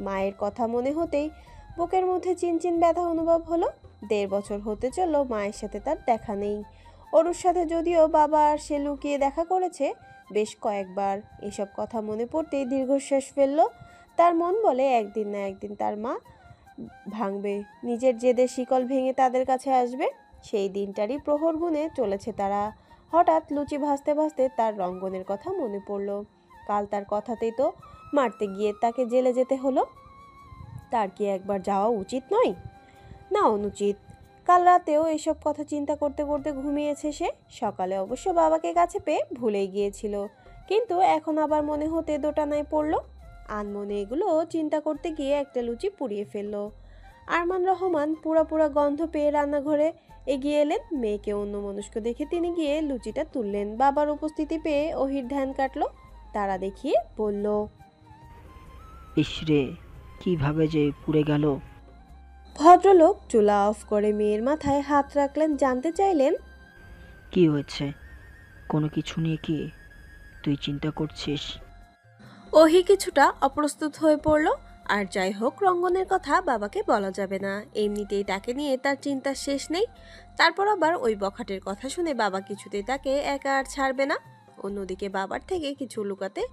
মায়ের কথা মনে হতেই বুকের মধ্যে চিনচিন ব্যথা অনুভব হলো। 1.5 বছর হতে চলল মায়ের সাথে তার দেখা নেই। অরুর সাথে যদিও বাবা আর সে লুকিয়ে দেখা করেছে বেশ কয়েকবার। এসব কথা মনে পড়তেই দীর্ঘশ্বাস ফেলল। তার মন বলে একদিন না একদিন তার মা ভাঙবে, নিজের জেদের শিকল ভেঙে তাদের কাছে আসবে। সেই দিনটারই প্রহর গুনে চলেছে তারা। হঠাৎ লুচি ভাজতে ভাজতে তার রঙ্গনের কথা মনে পড়ল। কাল তার কথাতেই তো মারতে গিয়ে তাকে জেলে যেতে হলো। তার কি একবার যাওয়া উচিত নয়? না, অনুচিত। কাল রাতেও এসব কথা চিন্তা করতে করতে ঘুমিয়েছে সে। সকালে অবশ্য বাবাকে কাছে পেয়ে ভুলেই গিয়েছিল, কিন্তু এখন আবার মনে হতে দোটানায় পড়ল। আনমনে এগুলো চিন্তা করতে গিয়ে একটা লুচি পুড়িয়ে ফেললো। আরমান রহমান পুরা গন্ধ পেয়ে রান্নাঘরে এগিয়ে এলেন। মেয়েকে অন্যমনস্ক দেখে তিনি গিয়ে লুচিটা তুললেন। বাবার উপস্থিতি পেয়ে ওহির ধ্যান কাটলো, তারা দেখিয়ে বলল, ইসরে, কিভাবে যে পুড়ে গেল। ভদ্রলোক চুলা অফ করে মেয়ের মাথায় হাত রাখলেন, জানতে চাইলেন, কি হয়েছে? কোনো কিছু নিয়ে কি তুই চিন্তা করছিস? ওহি কিছুটা অপ্রস্তুত হয়ে পড়ল। আর যাই হোক, রঙ্গনের কথা বাবাকে বলা যাবে না, এমনিতেই তাকে নিয়ে তার চিন্তার শেষ নেই। তারপর আবার ওই বখাটের কথা শুনে বাবা কিছুতেই তাকে একা আর ছাড়বে না। অন্যদিকে বাবার থেকে কিছু লুকাতে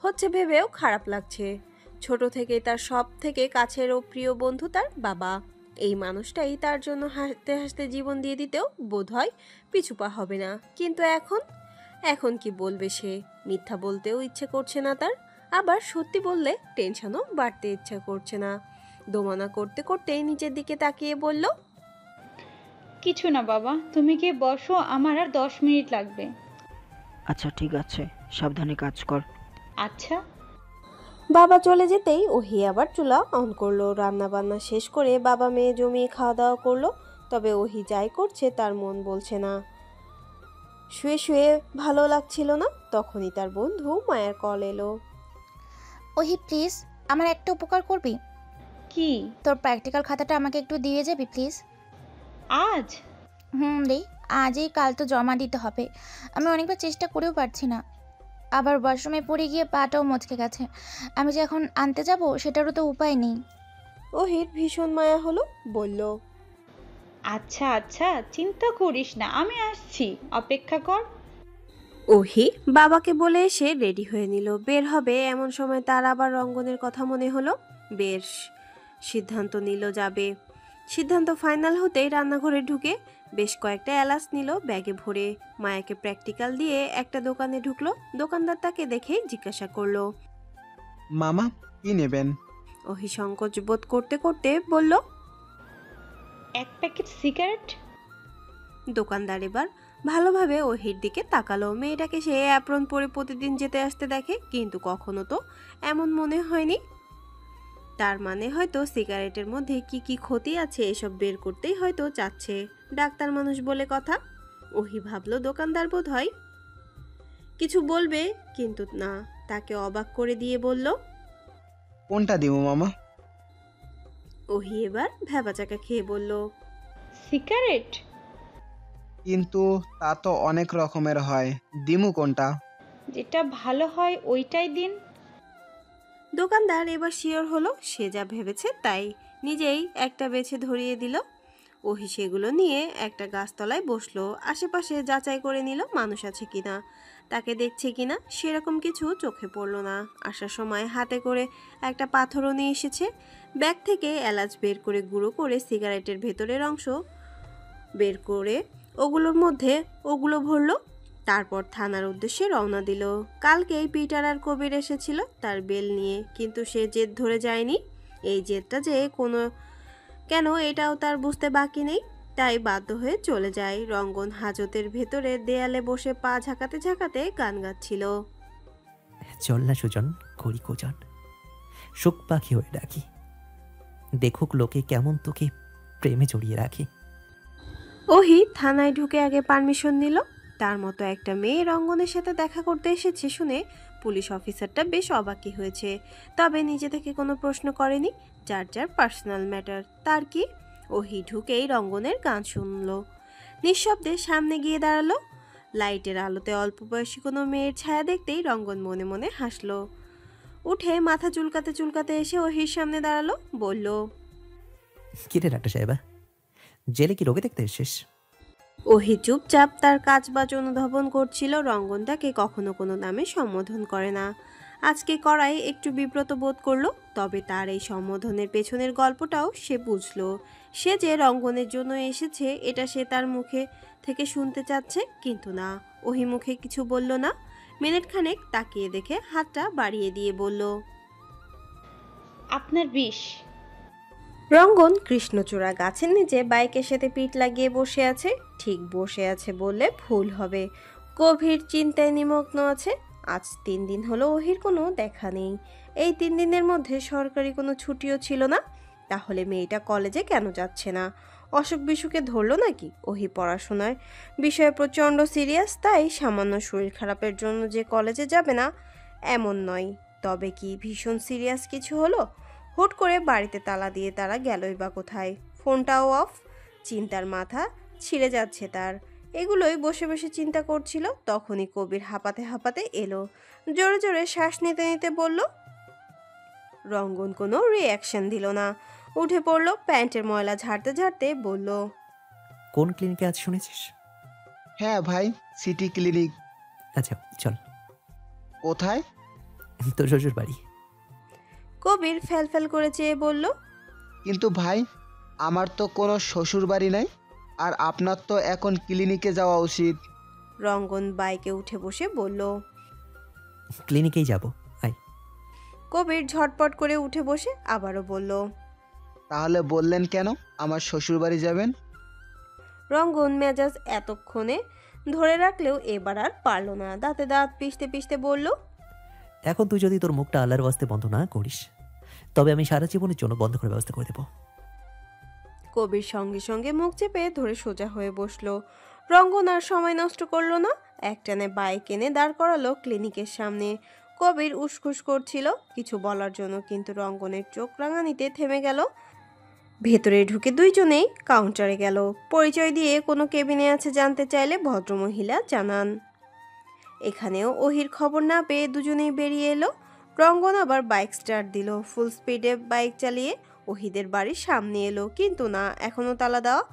হচ্ছে ভেবেও খারাপ লাগছে। ছোট থেকে তার সব থেকে কাছের ও প্রিয় বন্ধু তার বাবা। এই মানুষটাই তার জন্য হাসতে হাসতে জীবন দিয়ে দিতেও বোধহয় পিছুপা হবে না। কিন্তু এখন কি বলবে সে? মিথ্যা বলতেও ইচ্ছে করছে না তার, আবার সত্যি বললে টেনশনও বাড়তে ইচ্ছা করছে না। দোমনা করতে করতেই নিচের দিকে তাকিয়ে বলল, কিছু না বাবা, তুমি গিয়ে বসো, আমার আর 10 মিনিট লাগবে। আচ্ছা ঠিক আছে, সাবধানে কাজ কর। আচ্ছা। বাবা চলে যেতেই ওহি আবার চুলা অন করলো। রান্না বান্না শেষ করে বাবা মেয়ে জমিয়ে খাওয়া দাওয়া করলো। তবে ওহি যাই করছে তার মন বলছে না। শুয়ে শুয়ে ভালো লাগছিল না। তখনই তার বন্ধু মায়ার কল এলো। ওহি প্লিজ, আমার একটা উপকার করবি? কি? তোর প্র্যাকটিক্যাল খাতাটা আমাকে একটু দিয়ে যাবি প্লিজ? আজ? রে, আজই, কাল তো জমা দিতে হবে। আমি অনেকবার চেষ্টা করেও পারছি না। আবার ওয়াশরুমে পড়ে গিয়ে পাটাও মচকে গেছে। আমি যে এখন আনতে যাব সেটারও তো উপায় নেই। ওহির ভীষণ মায়া হলো, বলল, আচ্ছা আচ্ছা, চিন্তা করিস না, আমি আসছি, অপেক্ষা কর। ওহি বাবাকে বলে এসে রেডি হয়ে নিল, বের হবে। এমন সময় তার আবার রঙ্গনের কথা মনে হলো। বেশ, সিদ্ধান্ত নিল যাবে। সিদ্ধান্ত ফাইনাল হতেই রান্নাঘরে ঢুকে বেশ কয়েকটা এলাচ নিল ব্যাগে ভরে। মায়াকে প্র্যাকটিক্যাল দিয়ে একটা দোকানে ঢুকলো। দোকানদার তাকে দেখেই জিজ্ঞাসা করলো, মামা কি নেবেন? ওহি সংকোচ বোধ করতে করতে বলল, 1 প্যাকেট সিগারেট। দোকানদার এবার ভালোভাবে ওহির দিকে তাকালো। মেয়েটাকে সে অ্যাপ্রন পরে প্রতিদিন যেতে আসতে দেখে, কিন্তু কখনো তো এমন মনে হয়নি। তার মানে হয়তো সিগারেটের মধ্যে কি কি ক্ষতি আছে এসব বের করতেই হয়তো চাচ্ছে। ডাক্তার মানুষ বলে কথা। ওহি ভাবলো দোকানদার বোধ হয় কিছু বলবে, কিন্তু না, তাকে অবাক করে দিয়ে বলল, কোনটা দিব মামা? ওহি এবার ভ্যাবাচাকা খেয়ে বলল, সিগারেট। কিন্তু তা তো অনেক রকমের হয়, দিমু কোনটা? যেটা ভালো হয় ওইটাই দিন। দোকানদার এবার শিওর হলো, সে যা ভেবেছে তাই। নিজেই একটা বেছে ধরিয়ে দিল। ওহি সেগুলো নিয়ে একটা গাছতলায় বসলো। আশেপাশে যাচাই করে নিল মানুষ আছে কিনা, তাকে দেখছে কিনা। সেরকম কিছু চোখে পড়ল না। আসার সময় হাতে করে একটা পাথরও নিয়ে এসেছে। ব্যাগ থেকে এলাচ বের করে গুঁড়ো করে সিগারেটের ভেতরের অংশ বের করে ওগুলো ভরলো। তারপর থানার উদ্দেশ্যে রওনা দিল। কালকেই পিটার আর কবির এসেছিল তার বেল নিয়ে, কিন্তু সে জেদ ধরে যায়নি। এই জেদটা যে কেন এটাও তার বুঝতে বাকি নেই। তাই বাধ্য হয়ে চলে যায়। রঙ্গন হাজতের ভেতরে দেয়ালে বসে পা ঝাঁকাতে ঝাঁকাতে গান গাচ্ছিল। চল না সুজন, করি কোজন, সুখ পাখি হয়ে ডাকি, দেখুক লোকে কেমন তোকে প্রেমে জড়িয়ে রাখি। ওহি থানায় ঢুকে আগে পারমিশন নিল। তার মতো একটা মেয়ে রঙ্গনের সাথে দেখা করতে এসেছে শুনে পুলিশ অফিসারটা বেশ অবাকই হয়েছে। তবে নিজে থেকে কোনো প্রশ্ন করেনি। যার যার পার্সোনাল ম্যাটার, তার কি। ওহি ঢুকেই রঙ্গনের গান শুনলো। নিঃশব্দে সামনে গিয়ে দাঁড়ালো। লাইটের আলোতে অল্প বয়সী কোনো মেয়ের ছায়া দেখতেই রঙ্গন মনে মনে হাসলো। উঠে মাথা চুলকাতে চুলকাতে এসে ওহির সামনে দাঁড়ালো, বলল, কিরে ডাক্তার সাহেবা, জেলে কি রোগে দেখতে এসেছিস? ওহি চুপচাপ তার কাজ বাজ অনুধাবন করছিল। রঙ্গন তাকে কখনো কোনো নামে সম্বোধন করে না, আজকে করায় একটু বিব্রত বোধ করলো। তবে তার এই সম্বোধনের পেছনের গল্পটাও সে বুঝলো। সে যে রঙ্গনের জন্য এসেছে এটা সে তার মুখে থেকে শুনতে চাচ্ছে, কিন্তু না, ওহি মুখে কিছু বলল না। মিনিট খানেক তাকিয়ে দেখে হাতটা বাড়িয়ে দিয়ে বলল, আপনার বিষ। রঙ্গন কৃষ্ণচূড়া গাছের নিচে বাইকের সাথে পিঠ লাগিয়ে বসে আছে। ঠিক বসে আছে বললে ভুল হবে, গভীর চিন্তায় নিমগ্ন আছে। আজ 3 দিন হলো ওহির কোনো দেখা নেই। এই 3 দিনের মধ্যে সরকারি কোনো ছুটিও ছিল না। তাহলে মেয়েটা কলেজে কেন যাচ্ছে না? অসুখ বিসুখে ধরলো নাকি? ওহি পড়াশোনার বিষয়ে প্রচণ্ড সিরিয়াস, তাই সামান্য শরীর খারাপের জন্য যে কলেজে যাবে না এমন নয়। তবে কি ভীষণ সিরিয়াস কিছু হলো? হুট করে বাড়িতে তালা দিয়ে তারা গেলই বা কোথায়? ফোনটাও অফ। চিন্তার মাথা ছিঁড়ে যাচ্ছে তার। এগুলোই বসে বসে চিন্তা করছিল, তখনই কবির হাঁপাতে হাঁপাতে এলো। জোরে জোরে শ্বাস নিতে নিতে বলল। রঙ্গন কোনো রিয়াকশন দিল না। উঠে পড়ল, প্যান্টের ময়লা ঝাড়তে ঝাড়তে বলল, কোন ক্লিনিকে আজ শুনেছিস? হ্যাঁ ভাই, সিটি ক্লিনিক। আচ্ছা চল। কোথায়? তোর শ্বশুর বাড়ি। কবির ফ্যাল করে চেয়ে বলল, কিন্তু ভাই, আমার তো কোনো শ্বশুর বাড়ি নাই, আর আপনার তো এখন ক্লিনিকে যাওয়া উচিত। রঙ্গন বাইকে উঠে বসে বলল। ক্লিনিকেই যাব, আয়। কবির ঝটপট করে উঠে বসে আবারও বলল, তাহলে বললেন কেন আমার শ্বশুর বাড়ি যাবেন? রঙ্গন মেজাজ এতক্ষণে ধরে রাখলেও এবার আর পারল না। দাঁতে দাঁত পিষতে পিষতে বলল, এখন তুই যদি তোর মুখটা আল্লাহর ওয়াস্তে বন্ধ না করিস, তবে আমি সারা জীবনের জন্য বন্ধ করার ব্যবস্থা করে দেবো। কবির সঙ্গে সঙ্গে মুখ চেপে ধরে সোজা হয়ে বসলো। রঙ্গন আর সময় নষ্ট করলো না, একটানে বাইক এনে দাঁড় করালো ক্লিনিকের সামনে। কবির উসখুস করছিল কিছু বলার জন্য, কিন্তু রঙ্গনের চোখ রাঙানিতে থেমে গেল। ভেতরে ঢুকে দুইজনেই কাউন্টারে গেল। পরিচয় দিয়ে কোনো কেবিনে আছে জানতে চাইলে ভদ্রমহিলা জানান। এখানেও ওহির খবর না পেয়ে দুজনেই বেরিয়ে এলো। রঙ্গন আবার বাইক স্টার্ট দিল। ফুল স্পিডে বাইক চালিয়ে ওহিদের বাড়ির সামনে এলো, কিন্তু না, এখনো তালা দেওয়া।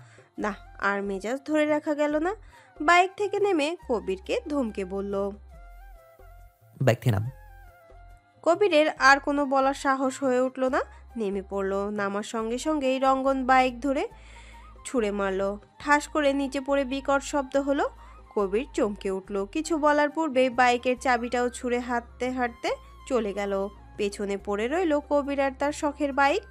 না, আর মেজাজ ধরে রাখা গেল না। বাইক থেকে নেমে কবিরকে ধমকে বলল। বাইক থেকে নাম। কবিরের আর কোনো বলার সাহস হয়ে উঠল না, নেমে পড়ল। নামার সঙ্গে সঙ্গেই রঙ্গন বাইক ধরে ছুঁড়ে মারল। ঠাস করে নিচে পড়ে বিকট শব্দ হলো। কবির চমকে উঠল। কিছু বলার পূর্বে বাইকের চাবিটাও ছুঁড়ে হাঁটতে হাঁটতে চলে গেল। পেছনে পড়ে রইল কবির আর তার শখের বাইক।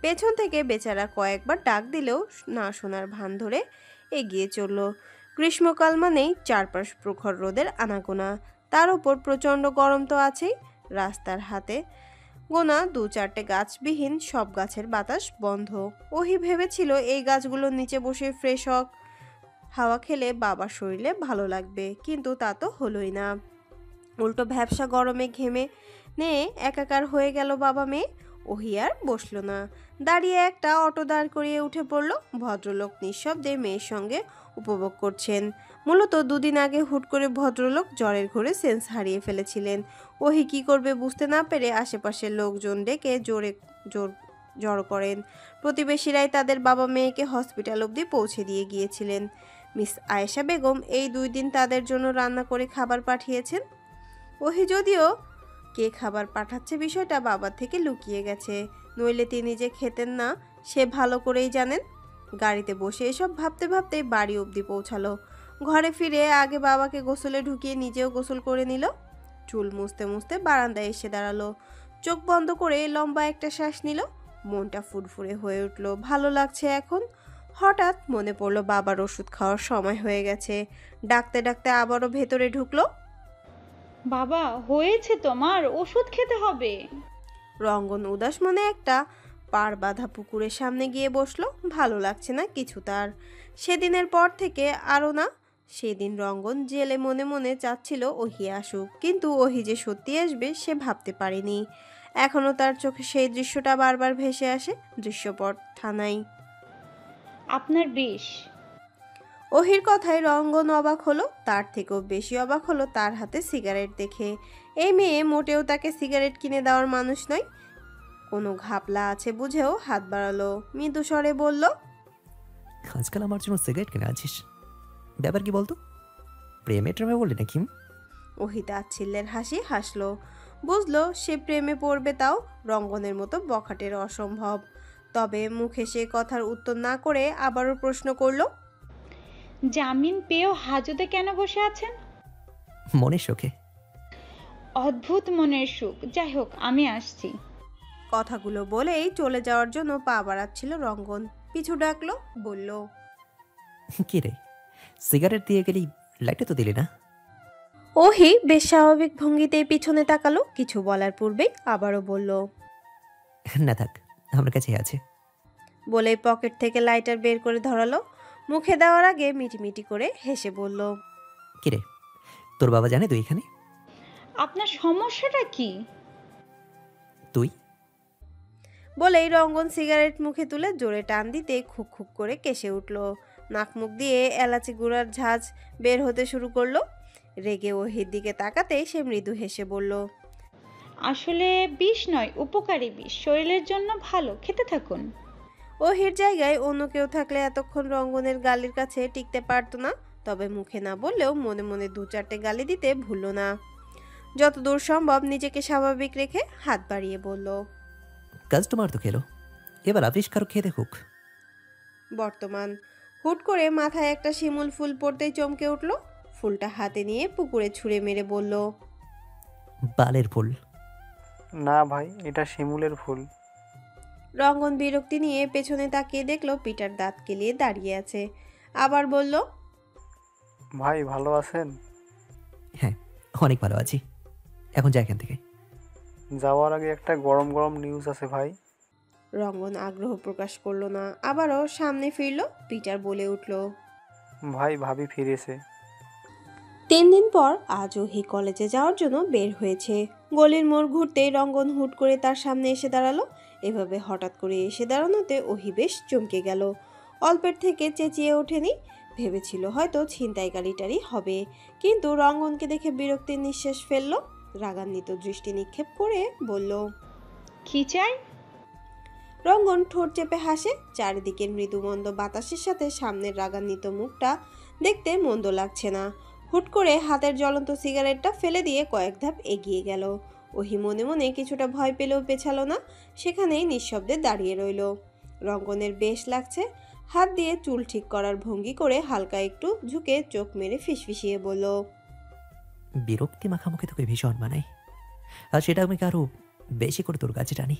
পেছন থেকে বেচারা কয়েকবার ডাক দিলেও না শোনার ভান ধরে এগিয়ে চলল। গ্রীষ্মকাল মানেই চারপাশ প্রখর রোদের আনাগোনা, তার উপর প্রচণ্ড গরম তো আছেই। রাস্তার হাতে গোনা 2-4টে গাছবিহীন সব গাছের বাতাস বন্ধ। ওহি ভেবেছিল এই গাছগুলোর নিচে বসে ফ্রেশ হাওয়া খেলে বাবার শরীরে ভালো লাগবে, কিন্তু তা তো হলোই না। উল্টো ভ্যাবসা গরমে ঘেমে নিয়ে একাকার হয়ে গেল বাবা মেয়ে। ওহি আর বসল না, দাঁড়িয়ে একটা অটো দাঁড় করিয়ে উঠে পড়ল। ভদ্রলোক নিঃশব্দে মেয়ের সঙ্গে উপভোগ করছেন। মূলত 2 দিন আগে হুট করে ভদ্রলোক জ্বরের ঘোরে সেন্স হারিয়ে ফেলেছিলেন। ওহি কি করবে বুঝতে না পেরে আশেপাশের লোকজন ডেকে জড়ো করেন। প্রতিবেশীরাই তাদের বাবা মেয়েকে হসপিটাল অবধি পৌঁছে দিয়ে গিয়েছিলেন। মিস আয়েশা বেগম এই 2 দিন তাদের জন্য রান্না করে খাবার পাঠিয়েছেন। ওহি যদিও কে খাবার পাঠাচ্ছে বিষয়টা বাবার থেকে লুকিয়ে গেছে, নইলে তিনি যে খেতেন না সে ভালো করেই জানেন। গাড়িতে বসে এসব ভাবতে ভাবতে বাড়ি অবধি পৌঁছালো। ঘরে ফিরে আগে বাবাকে গোসলে ঢুকিয়ে নিজেও গোসল করে নিল। চুল মুছতে মুছতে বারান্দায় এসে দাঁড়ালো। চোখ বন্ধ করে লম্বা একটা শ্বাস নিল। মনটা ফুরফুরে হয়ে উঠল, ভালো লাগছে এখন। হঠাৎ মনে পড়ল বাবার ওষুধ খাওয়ার সময় হয়ে গেছে। ডাকতে ডাকতে আবারও ভেতরে ঢুকলো। বাবা, হয়েছে তোমার, ওষুধ খেতে হবে। রঙ্গন উদাস মনে একটা পার বাঁধা পুকুরের সামনে গিয়ে বসলো। ভালো লাগছে না কিছু তার। সেদিনের পর থেকে আরও না। সেদিন রঙ্গন জেলে মনে মনে চাচ্ছিল ওহি আসুক, কিন্তু ওহি যে সত্যি আসবে সে ভাবতে পারেনি। এখনও তার চোখে সেই দৃশ্যটা বারবার ভেসে আসে। দৃশ্যপট থানায়। আপনার বিষ। ওহির কথায় রঙ্গন অবাক হলো, তার থেকেও বেশি অবাক হলো তার হাতে সিগারেট দেখে। এই মেয়ে মোটেও তাকে সিগারেট কিনে দেওয়ার মানুষ নয়। কোনো ঘাপলা আছে বুঝেও হাত বাড়ালো। মৃদু স্বরে বলল, আজকাল আমার জন্য সিগারেট কিনে আছিস? ব্যাপার কি বলতো? প্রেমে ট্রেমে বললি নাকি? ওহি তাচ্ছিল্যের হাসি হাসলো। বুঝলো সে প্রেমে পড়বে, তাও রঙ্গনের মতো বখাটের অসম্ভব। তবে মুখে সে কথার উত্তর না করে আবারও প্রশ্ন করলো, জামিন পেয়েও হাজতে কেন বসে আছেন? মনের শোকে। অদ্ভুত মনের সুখ। যাই হোক, আমি আসছি। কথাগুলো বলেই চলে যাওয়ার জন্য পা বাড়াচ্ছিল রঙ্গন। পিছু ডাকলো, বলল, কি রে, সিগারেট দিয়ে গেলি, লাইটে তো দিলি না? ওহি বেশ স্বাভাবিক ভঙ্গিতেই পিছনে তাকালো, কিছু বলার পূর্বেই আবারও বলল। না থাক, আমার কাছে আছে। বলেই পকেট থেকে লাইটার বের করে ধরালো, মুখে দেওয়ার আগে মিটিমিটি করে হেসে বলল, কিরে, তোর বাবা জানে তুই এখানে? আপনার সমস্যাটা কি? তুই বলেই রঙ্গন সিগারেট মুখে তুলে জোরে টান দিতে খুক খুক করে কেসে উঠল। নাক মুখ দিয়ে এলাচি গুঁড়ার ঝাঁজ বের হতে শুরু করলো। রেগে ওহির দিকে তাকাতেই সে মৃদু হেসে বলল, আসলে বিষ নয়, উপকারী বিষ, শরীরের জন্য ভালো, খেতে থাকুন। ওহির জায়গায় অন্য কেউ থাকলে এতক্ষণ রঙ্গনের গালির কাছে টিকতে পারতো না, তবে মুখে না বললেও মনে মনে 2-4টে গালি দিতে ভুলল না। যতদূর সম্ভব নিজেকে স্বাভাবিক রেখে হাত বাড়িয়ে বলল, কাস্টমার তো খেলো, এবার আবিষ্কার খেয়ে দেখুক। বর্তমান হুট করে মাথায় একটা শিমুল ফুল পড়তেই চমকে উঠল। ফুলটা হাতে নিয়ে পুকুরে ছুঁড়ে মেরে বলল, বালের ফুল। না ভাই, এটা শিমুলের ফুল। রঙ্গন বিরক্তি নিয়ে পেছনে তাকিয়ে দেখলো পিটার দাঁত কেলিয়ে দাঁড়িয়ে আছে। আবার বলল, ভাই ভালো আছেন? হ্যাঁ, অনেক ভালো আছি। এখন যা এখান থেকে। যাওয়ার আগে একটা গরম গরম নিউজ আছে ভাই। রঙ্গন আগ্রহ প্রকাশ করলো না, আবারও সামনে ফিরল। পিটার বলে উঠল, ভাই ভাবি ফিরেছে। 3 দিন পর আজ ওহি কলেজে যাওয়ার জন্য বের হয়েছে। গলির মোড় ঘুরতেই রঙ্গন হুট করে তার সামনে এসে দাঁড়ালো। এভাবে হঠাৎ করে এসে দাঁড়ানোতে ওহি বেশ চমকে গেল। অল্পের থেকে চেঁচিয়ে ওঠেনি, ভেবেছিল হয়তো ছিনতাইকারীটারই হবে, কিন্তু রঙ্গনকে দেখে বিরক্তির নিঃশ্বাস ফেললো। রাগান্বিত দৃষ্টি নিক্ষেপ করে বলল, কি চাই? রঙ্গন ঠোঁট চেপে হাসে। চারিদিকের মৃদুমন্দ বাতাসের সাথে সামনের রাগান্বিত মুখটা দেখতে মন্দ লাগছে না। হুট করে হাতের জ্বলন্ত সিগারেটটা ফেলে দিয়ে কয়েক ধাপ এগিয়ে গেল। ওহি মনে মনে কিছুটা ভয় পেলেও পেছালো না, সেখানেই নিঃশব্দে দাঁড়িয়ে রইল। রঙ্গনের বেশ লাগছে। হাত দিয়ে চুল ঠিক করার ভঙ্গি করে হালকা একটু ঝুঁকে চোখ মেরে ফিসফিসিয়ে বলল, বিরক্তি মাখামুখি তোকে ভীষণ বানাই, আর সেটা আমি আরো বেশি করে তোর কাছে টানি।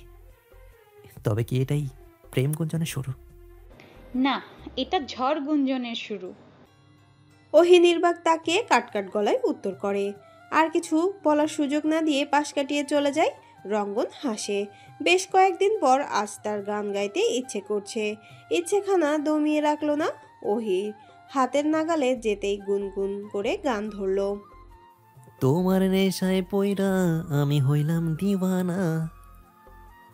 তবে কি এটাই প্রেম গুঞ্জনের শুরু? না, এটা ঝড় গুঞ্জনের শুরু। ওহি নির্বাক তাকিয়ে কাটকাট গলায় উত্তর করে। আর কিছু বলার সুযোগ না দিয়ে পাশ কাটিয়ে চলে যায়। রঙ্গন হাসে। বেশ কয়েকদিন পর আজ তার গান গাইতে ইচ্ছে করছে। ইচ্ছেখানা দমিয়ে রাখলো না। ওহি হাতের নাগালে যেতেই গুনগুন করে গান ধরল, তোমার নেশায় পয়রা আমি হইলাম দিওয়ানা,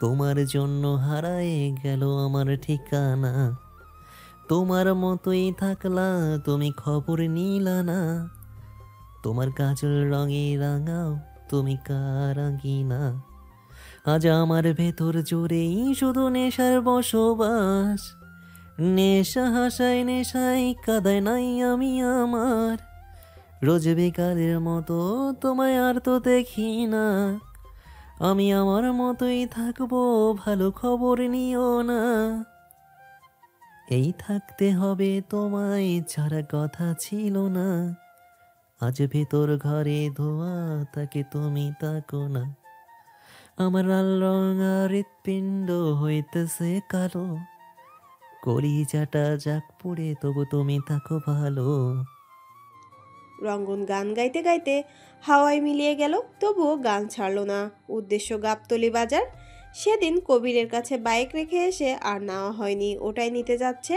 তোমার জন্য হারায়ে গেল আমার ঠিকানা, তোমার মতোই থাকলা তুমি খবর নিলা না, তোমার কাজল রঙে রাঙাও তুমি কারাঙ্গিনা, আজ আমার ভেতর জোরেই শুধু নেশার বসবাস, নেশা হাসায় নেশায় কাদায় নাই আমি আমার, রোজ বেকারের মতো তোমায় আর তো দেখি না, আমি আমার মতোই থাকবো ভালো খবর নিও না, এই থাকতে হবে তোমায় ছাড়া কথা ছিল না, আজ ভেতর ঘরে ধোয়া তাকে তুমি তাকো না, আমার লাল রঙা হৃৎপিণ্ড হইতেছে কালো, কলিজাটা যাক পুড়ে তবু তুমি থাকো ভালো। রঙ্গন গান গাইতে গাইতে হাওয়ায় মিলিয়ে গেল, তবুও গান ছাড়ল না। উদ্দেশ্য গাবতলী বাজার। সেদিন কবিরের কাছে বাইক রেখে এসে আর নেওয়া হয়নি, ওটাই নিতে যাচ্ছে।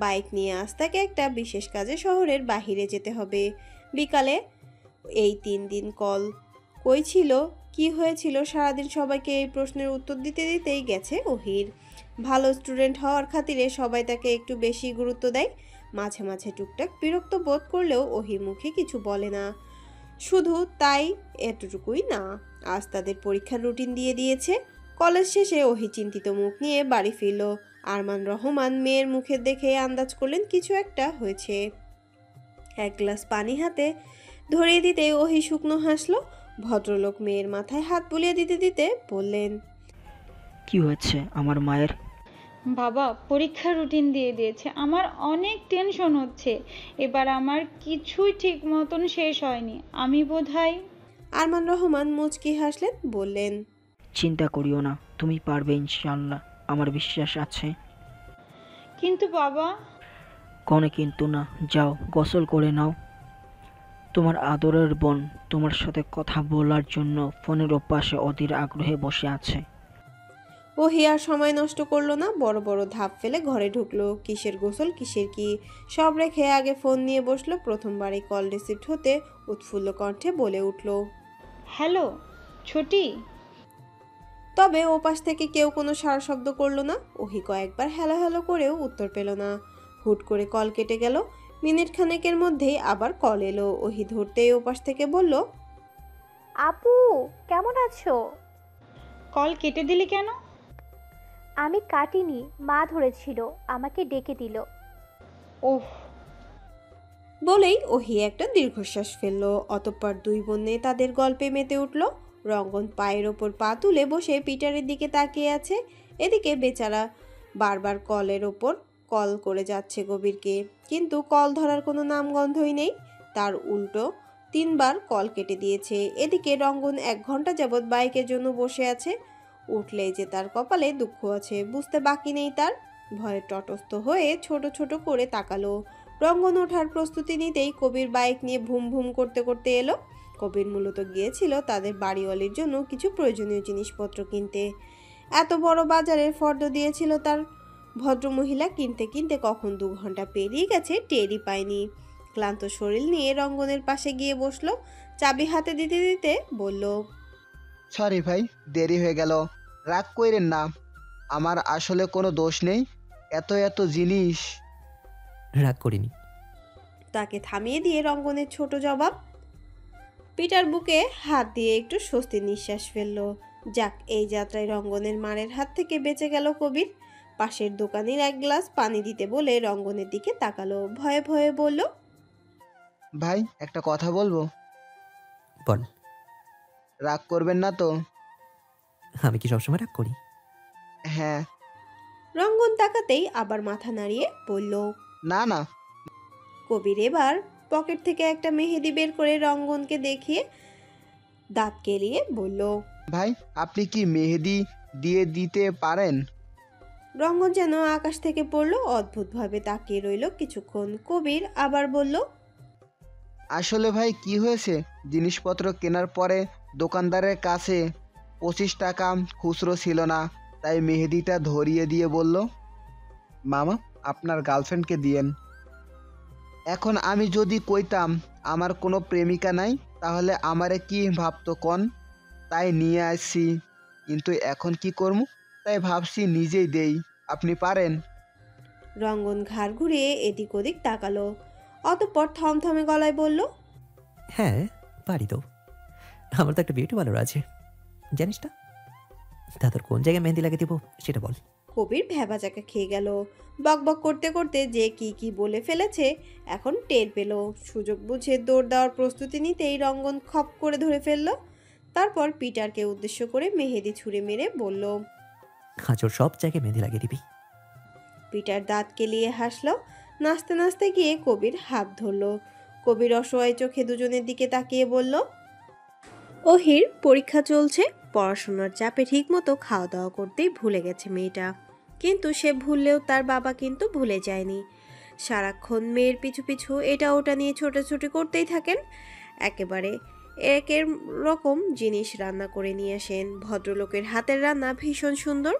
বাইক নিয়ে আজ তাকে একটা বিশেষ কাজে শহরের বাহিরে যেতে হবে বিকালে। এই 3 দিন কই ছিল, কি হয়েছিল সারাদিন, সবাইকে এই প্রশ্নের উত্তর দিতে দিতেই গেছে ওহির। ভালো স্টুডেন্ট হওয়ার খাতিরে সবাই তাকে একটু বেশি গুরুত্ব দেয়। মাঝে মাঝে টুকটাক বিরক্ত বোধ করলেও ওহি মুখে কিছু বলে না। শুধু তাই এতটুকুই না, আজ তাদের পরীক্ষার রুটিন দিয়ে দিয়েছে। কলেজ শেষে ওহি চিন্তিত মুখ নিয়ে বাড়ি ফিরল। আরমান রহমান মেয়ের মুখে দেখে আন্দাজ করলেন কিছু একটা হয়েছে। 1 গ্লাস পানি হাতে ধরিয়ে দিতে ওহি শুকনো হাসলো। ভদ্রলোক মেয়ের মাথায় হাত বুলিয়ে দিতে দিতে বললেন, কি হয়েছে আমার মায়ের? বাবা পরীক্ষার রুটিন দিয়ে দিয়েছে, আমার অনেক টেনশন হচ্ছে। এবার আমার কিছুই ঠিক মতন শেষ হয়নি, আমি বোধহয়। আরমান রহমান মুচকি হাসলেন, বললেন, চিন্তা করিও না, তুমি পারবে ইনশাআল্লাহ, আমার বিশ্বাস আছে। কিন্তু বাবা। কোনো কিন্তু না, যাও গোসল করে নাও। তোমার আদরের বোন তোমার সাথে কথা বলার জন্য ফোনের ওপাশে অধীর আগ্রহে বসে আছে। ওহি আর সময় নষ্ট করলো না, বড় বড় ধাপ ফেলে ঘরে ঢুকলো। কিসের গোসল কিসের কি সব রেখে আগে ফোন নিয়ে বসলো। প্রথমবারই কল রিসিভড হতে উৎফুল্ল কণ্ঠে বলে উঠল, হ্যালো ছুটি। তবে ওপাশ থেকে কেউ কোনো সাড়া শব্দ করলো না। ওহি কয়েকবার হ্যালো হ্যালো করেও উত্তর পেল না। হুট করে কল কেটে গেল। মিনিট খানেকের মধ্যেই আবার কল এলো। ওহি ধরতেই ওপাশ থেকে বলল, আপু কেমন আছো? কল কেটে দিলি কেন? আমি কাটিনি, মা ধরেছিল, আমাকে ডেকে দিল। ওহ। বলেই ওহি একটা দীর্ঘশ্বাস ফেললো। অতঃপর দুই বোনে তাদের গল্পে মেতে উঠল। রঙ্গন পায়ের ওপর পা তুলে বসে পিটারের দিকে তাকিয়ে আছে। এদিকে বেচারা বারবার কলের ওপর কল করে যাচ্ছে কবিরকে, কিন্তু কল ধরার কোনো নামগন্ধই নেই। তার উল্টো 3বার কল কেটে দিয়েছে। এদিকে রঙ্গন 1 ঘন্টা যাবৎ বাইকের জন্য বসে আছে। উঠলেই যে তার কপালে দুঃখ আছে বুঝতে বাকি নেই তার। ভয়ে তটস্থ হয়ে ছোট ছোট করে তাকালো। রঙ্গন ওঠার প্রস্তুতি নিতেই কবির বাইক নিয়ে ভুম ভুম করতে করতে এলো। কবির মূলত গিয়েছিল তাদের বাড়িওয়ালির জন্য কিছু প্রয়োজনীয় জিনিসপত্র কিনতে। এত বড় বাজারের ফর্দ দিয়েছিল তার ভদ্রমহিলা। কিনতে কিনতে কখন 2 ঘন্টা পেরিয়ে গেছে টেরই পায়নি। ক্লান্ত শরীর নিয়ে রঙ্গনের পাশে গিয়ে বসলো। চাবি হাতে দিতে দিতে বলল, সরি ভাই, দেরি হয়ে গেল। রাগ কইরেন না, আমার আসলে কোনো দোষ নেই। এত এত জিনিস। রাগ করিনি। তাকে থামিয়ে দিয়ে রঙ্গনের ছোট জবাব। পিটার বুকে হাত দিয়ে একটু স্বস্তির নিঃশ্বাস ফেলল। যাক, এই যাত্রায় রঙ্গনের মারের হাত থেকে বেঁচে গেল কবির। পাশের দোকানের 1 গ্লাস পানি দিতে বলে রঙ্গনের দিকে তাকালো। ভয়ে ভয়ে বলল, ভাই একটা কথা বলবো। বল। রাগ করবেন না তো? আমি কি সবসময় রাগ করি? হ্যাঁ। রঙ্গন তাকাতেই আবার মাথা নাড়িয়ে বলল, না না। কবির এবার পকেট থেকে একটা মেহেদি বের করে রঙ্গনকে দেখিয়ে দাঁত কেলিয়ে বলল, ভাই আপনি কি মেহেদি দিয়ে দিতে পারেন? রঙ্গন যেন আকাশ থেকে পড়লো। অদ্ভুতভাবে তাকিয়ে রইল কিছুক্ষণ। কবির আবার বলল, আসলে ভাই কি হয়েছে, জিনিসপত্র কেনার পরে দোকানদারের কাছে 25 টাকা খুচরো ছিল না, তাই মেহেদিটা ধরিয়ে দিয়ে বলল, মামা আপনার গার্লফ্রেন্ডকে দিয়েন। এখন আমি যদি কইতাম আমার কোনো প্রেমিকা নাই, তাহলে আমারে কি ভাবতো কন? তাই নিয়ে আসছি, কিন্তু এখন কি করব, তাই ভাবছি নিজেই দেই। আপনি পারেন? রঙ্গন ঘাড় ঘুরিয়ে এদিক ওদিক তাকালো। অতঃপর থমথমে গলায় বলল, হ্যাঁ পারি তো। আমার তো একটা বিউটি পার্লার আছে, জানিস না? তা তোর কোন জায়গায় মেহেন্দি লাগিয়ে দিব সেটা বল। কবির ভ্যাবাচাকা খেয়ে গেল। বকবক করতে করতে যে কি কি বলে ফেলেছে এখন টের পেল। সুযোগ বুঝে দৌড় দেওয়ার প্রস্তুতি নিতেই রঙ্গন খপ করে ধরে ফেলল। তারপর পিটারকে উদ্দেশ্য করে মেহেদি ছুঁড়ে মেরে বলল, খাঁচর সব জায়গায় মেহেন্দি লাগিয়ে দিবি। পিটার দাঁত কেলিয়ে হাসলো। নাচতে নাচতে গিয়ে কবির হাত ধরল। কবির অসহায় চোখে দুজনের দিকে তাকিয়ে বলল, ওহির পরীক্ষা চলছে, পড়াশোনার চাপে ঠিকমতো খাওয়া দাওয়া করতেই ভুলে গেছে মেয়েটা। কিন্তু সে ভুললেও তার বাবা কিন্তু ভুলে যায়নি। সারাক্ষণ মেয়ের পিছু পিছু এটা ওটা নিয়ে ছোটাছুটি করতেই থাকেন। একেবারে একের রকম জিনিস রান্না করে নিয়ে আসেন। ভদ্রলোকের হাতের রান্না ভীষণ সুন্দর।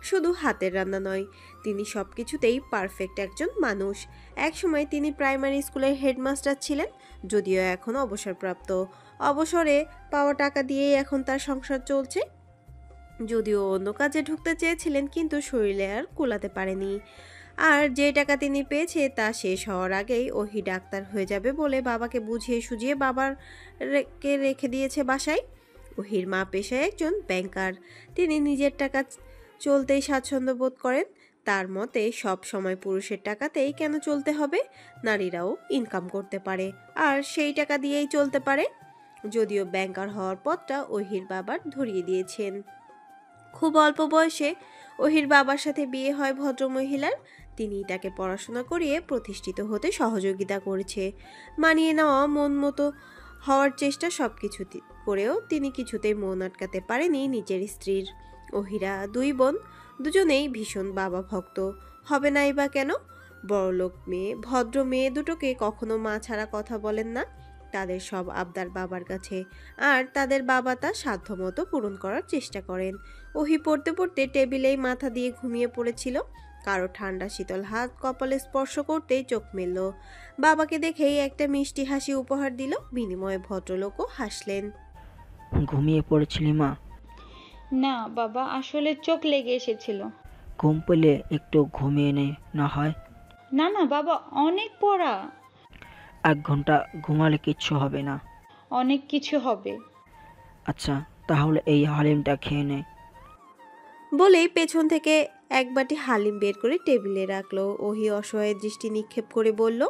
শুধু হাতের রান্না নয়, তিনি সব কিছুতেই পারফেক্ট একজন মানুষ। একসময় তিনি প্রাইমারি স্কুলের হেডমাস্টার ছিলেন, যদিও এখন অবসরপ্রাপ্ত। অবসরে পাওয়া টাকা দিয়েই এখন তার সংসার চলছে। যদিও অন্য কাজে ঢুকতে চেয়েছিলেন, কিন্তু শরীরে আর কুলাতে পারেনি। আর যে টাকা তিনি পেয়েছে তা শেষ হওয়ার আগেই ওহি ডাক্তার হয়ে যাবে বলে বাবাকে বুঝিয়ে সুঝিয়ে বাবাকে রেখে দিয়েছে বাসায়। ওহির মা পেশায় একজন ব্যাংকার। তিনি নিজের টাকা চলতেই স্বাচ্ছন্দ্য বোধ করেন। তার মতে সব সময় পুরুষের টাকাতেই কেন চলতে হবে, নারীরাও ইনকাম করতে পারে আর সেই টাকা দিয়েই চলতে পারে। যদিও ব্যাংকার হওয়ার পথটা ওহির বাবার ধরিয়ে দিয়েছেন। খুব অল্প বয়সে ওহির বাবার সাথে বিয়ে হয় ভদ্রমহিলার। তিনি তাকে পড়াশোনা করিয়ে প্রতিষ্ঠিত হতে সহযোগিতা করেছে। মানিয়ে নেওয়া, মন মতো হওয়ার চেষ্টা সব কিছু করেও তিনি কিছুতেই মন আটকাতে পারেনি নিজের স্ত্রীর। ওহিরা 2 বোন, দুজনেই ভীষণ বাবা ভক্ত। হবে নাই বা কেন? বড়লোক মেয়ে, ভদ্র মেয়ে দুটোকে কখনো মা ছাড়া কথা বলেন না। তাদের সব আবদার বাবার কাছে, আর তাদের বাবা তা সাধ্যমতো পূরণ করার চেষ্টা করেন। ওহি পড়তে পড়তে টেবিলেই মাথা দিয়ে ঘুমিয়ে পড়েছিল। কারো ঠান্ডা শীতল হাত কপালে স্পর্শ করতেই চোখ মেলল। বাবাকে দেখেই একটা মিষ্টি হাসি উপহার দিল। বিনিময়ে ভদ্রলোকও হাসলেন। ঘুমিয়ে পড়েছিলি মা? না বাবা, আসলে চোখ লেগে এসেছিল। ঘুম পেলে একটু ঘুমিয়ে নে না হয়। না না বাবা, অনেক পড়া। 1 ঘন্টা ঘুমালে কিচ্ছু হবে না। অনেক কিছু হবে। আচ্ছা তাহলে এই হালিমটা খেয়ে নে। বলেই পেছন থেকে এক বাটি হালিম বের করে টেবিলে রাখলো। ওহি অসহায় দৃষ্টি নিক্ষেপ করে বলল,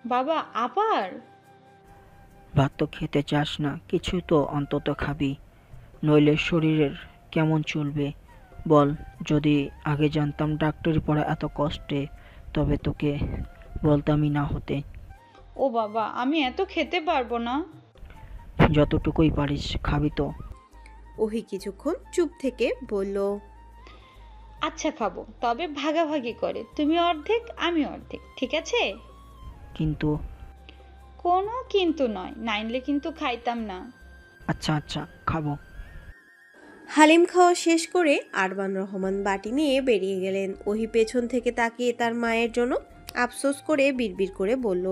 বাবা আবার? ভাত তো খেতে চাস না, কিছু তো অন্তত খাবি, নইলে শরীরের কেমন চলবে বল। যদি আগে জানতাম ডাক্তারি পড়া এত কষ্টে, তবে তোকে বলতামই না হতে। ও বাবা, আমি এত খেতে পারবো না। যতটুকুই পারিস খাবি তো। ওহি কিছুক্ষণ চুপ থেকে বলল, আচ্ছা খাবো, তবে ভাগাভাগি করে, তুমি অর্ধেক আমি অর্ধেক, ঠিক আছে? কিন্তু কোনো কিন্তু নয়, নাইলে কিন্তু খাইতাম না। আচ্ছা আচ্ছা খাবো। হালিম খাওয়া শেষ করে আরমান রহমান বাটি নিয়ে বেরিয়ে গেলেন। ওহি পেছন থেকে তাকিয়ে তার মায়ের জন্য আফসোস করে বিড়বিড় করে বলল,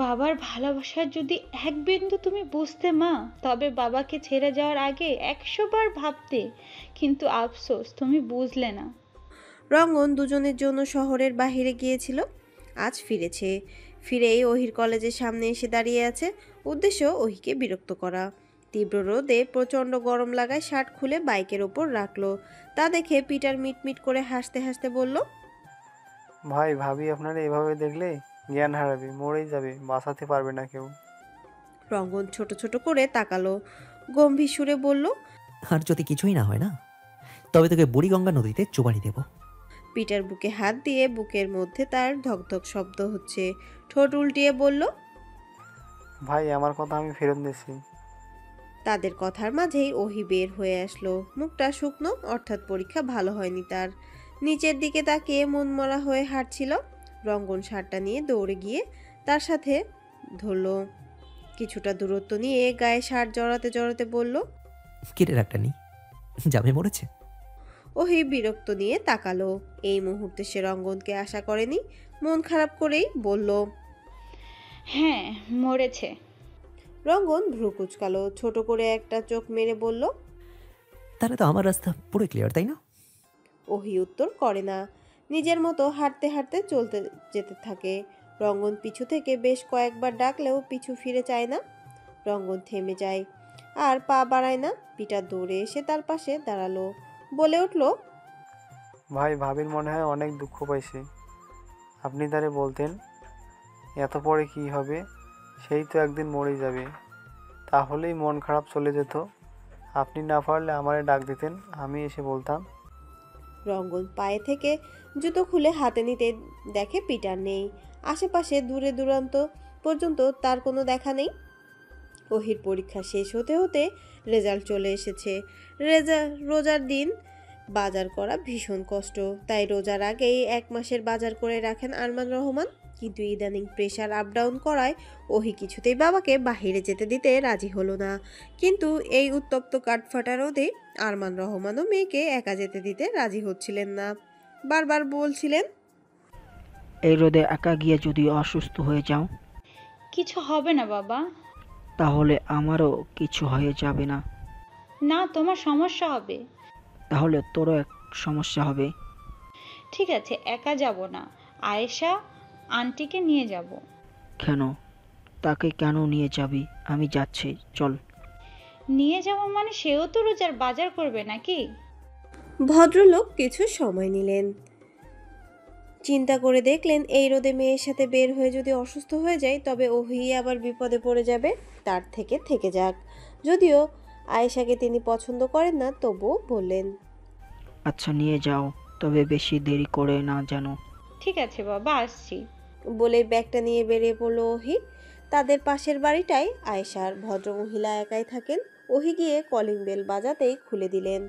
বাবার ভালোবাসার যদি এক বিন্দু তুমি বুঝতে মা, তবে বাবাকে ছেড়ে যাওয়ার আগে 100 বার ভাবতে, কিন্তু আফসোস তুমি বুঝলে না। রঙ্গন দুজনের জন্য শহরের বাইরে গিয়েছিল, আজ ফিরেছে। ফিরেই ওহির কলেজের সামনে এসে দাঁড়িয়ে আছে। উদ্দেশ্য ওহিকে বিরক্ত করা। তীব্র রোদে প্রচণ্ড গরম লাগায় শার্ট খুলে বাইকের ওপর রাখলো। তা দেখে পিটার মিটমিট করে হাসতে হাসতে বলল, ভাই ভাবি আপনারা এভাবে দেখলে জ্ঞান হারাবে, মরেই যাবে, বাঁচাতে পারবে না কেউ। রঙ্গন ছোট ছোট করে তাকালো, গম্ভীর সুরে বলল, আর যদি কিছুই না হয় না, তবে তোকে বুড়িগঙ্গা নদীতে চুবাড়ি দেব। পিটার বুকে হাত দিয়ে বুকের মধ্যে তার ধকধক শব্দ হচ্ছে। ঠোঁট উল্টিয়ে বলল, ভাই আমার কথা আমি ফেরত দিয়েছি। তাদের কথার মাঝেই ওহি বের হয়ে আসলো। মুখটা শুকনো, অর্থাৎ পরীক্ষা ভালো হয়নি তার। নিচের দিকে তাকিয়ে মনমরা হয়ে হাঁটছিল। রঙ্গন শার্টটা নিয়ে দৌড়ে গিয়ে তার সাথে ধরলো। কিছুটা দূরত্ব নিয়ে গায়ে শার্ট জড়াতে জড়াতে বলল, কেটে রাখটা নি, যাবে মরেছে। ওহি বিরক্ত নিয়ে তাকালো। এই মুহূর্তে সে রঙ্গনকে আশা করেনি। মন খারাপ করেই বলল, হ্যাঁ মরেছে। রঙ্গন ভ্রু কুচকালো, ছোট করে একটা চোখ মেরে বলল, তাহলে তো আমার রাস্তা পুরো ক্লিয়ার, তাই না? ওহি উত্তর করে না। নিজের মতো হাঁটতে হাঁটতে চলতে যেতে থাকে। রঙ্গন পিছু থেকে বেশ কয়েকবার ডাকলেও পিছু ফিরে চায় না। রঙ্গন থেমে যায়, আর পা বাড়ায় না। পিটার দৌড়ে এসে তার পাশে দাঁড়ালো, বলে উঠল, ভাই ভাবির মনে হয় অনেক দুঃখ পাইছে, আপনি তারে বলতেন এত পরে কি হবে, সেই তো একদিন মরে যাবে, তাহলেই মন খারাপ চলে যেত। আপনি না পারলে আমারে ডাক দিতেন, আমি এসে বলতাম। রঙ্গন পায়ে থেকে জুতো খুলে হাতে নিতে দেখে পিটার নেই। আশেপাশে দূরে দূরান্ত পর্যন্ত তার কোনো দেখা নেই। ওহির পরীক্ষা শেষ হতে হতে রেজাল্ট চলে এসেছে। রোজার দিন বাজার করা ভীষণ কষ্ট, তাই রোজার আগেই 1 মাসের বাজার করে রাখেন আরমান রহমান। কিন্তু ইদানিং প্রেশার আপ ডাউন করায় ওহি কিছুতেই বাবাকে বাহিরে যেতে দিতে রাজি হলো না। কিন্তু এই উত্তপ্ত কাঠফাটা রোদে আরমান রহমানও মেয়েকে একা যেতে দিতে রাজি হচ্ছিলেন না। বারবার বলছিলেন, এই রোদে একা গিয়ে যদি অসুস্থ হয়ে যাও? কিছু হবে না বাবা। তাহলে আমারও কিছু হয়ে যাবে না? না, তোমার সমস্যা হবে। তাহলে তোরও এক সমস্যা হবে। ঠিক আছে, একা যাব না, আয়েশা আন্টিকে নিয়ে যাব। কেন? তাকে কেন নিয়ে যাবি? আমি যাচ্ছি, চল। নিয়ে যাব মানে সেও তো রোজার বাজার করবে নাকি? ভদ্রলোক কিছু সময় নিলেন, চিন্তা করে দেখলেন এই রোদে মেয়ের সাথে বের হয়ে যদি অসুস্থ হয়ে যায় তবে ওহি আবার বিপদে পড়ে যাবে। তার থেকে যাক। যদিও আয়েশাকে তিনি পছন্দ করেন না, তবুও বললেন, আচ্ছা নিয়ে যাও, তবে বেশি দেরি করে না যেন। ঠিক আছে বাবা, আসছি। বলে ব্যাগটা নিয়ে বেরিয়ে পড়লো ওহি। তাদের পাশের বাড়িটায় আয়েশার ভদ্রমহিলা একাই থাকেন। ওহি গিয়ে কলিং বেল বাজাতেই খুলে দিলেন।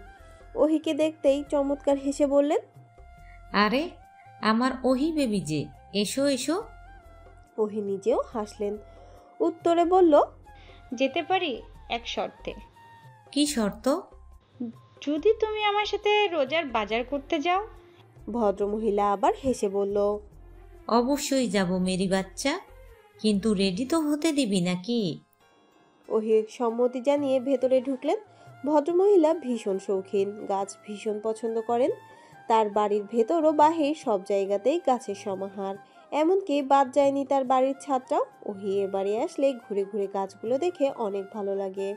ওহিকে দেখতেই চমৎকার হেসে বললেন, আরে আমার ওহি বেবি যে, এসো এসো। ওহি নিজেও হাসলেন। উত্তরে বলল, যেতে পারি এক শর্তে। কি শর্ত? যদি তুমি আমার সাথে রোজার বাজার করতে যাও। ভদ্রমহিলা আবার হেসে বলল, অবশ্যই যাব মেরি বাচ্চা, কিন্তু রেডি তো হতে দিবি নাকি? ওহি সম্মতি জানিয়ে ভেতরে ঢুকলেন। ভদ্রমহিলা ভীষণ শৌখিন, গাছ ভীষণ পছন্দ করেন। তার বাড়ির ভেতর ও বাহির সব জায়গাতেই গাছের সমাহার, এমনকি বাদ যায়নি তার বাড়ির ছাদটাও। ওহি এ বাড়ি আসলে ঘুরে ঘুরে গাছগুলো দেখে অনেক ভালো লাগে,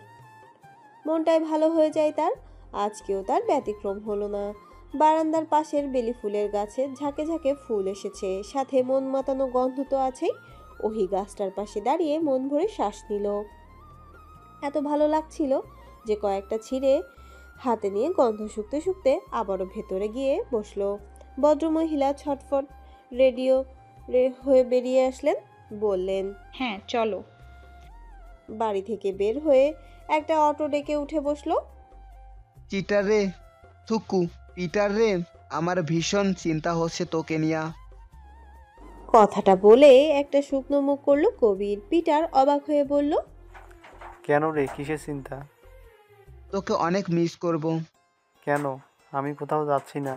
মনটাই ভালো হয়ে যায় তার। আজকেও তার ব্যতিক্রম হলো না। বারান্দার পাশের বেলি ফুলের গাছে ঝাঁকে ঝাঁকে ফুল এসেছে, সাথে মন মাতানো গন্ধ তো আছেই। ওহি গাছটার পাশে দাঁড়িয়ে মন ভরে শ্বাস নিল। এত ভালো লাগছিল যে কয়েকটা ছিঁড়ে হাতে নিয়ে গন্ধ শুকতে শুকতে আবারও ভেতরে গিয়ে বসলো। ভদ্রমহিলা ছটফট হয়ে বেরিয়ে আসলেন, বললেন, হ্যাঁ চলো। বাড়ি থেকে বের হয়ে একটা অটো ডেকে উঠে বসলো। চিটার রে, থুকু পিটার রে, আমার ভীষণ চিন্তা হচ্ছে তোকে নিয়া। কথাটা বলে একটা শুকনো মুখ করলো কবির। পিটার অবাক হয়ে বলল, কেন রে, কিসের চিন্তা? তোকে অনেক মিস করব। কেন? আমি কোথাও যাচ্ছি না।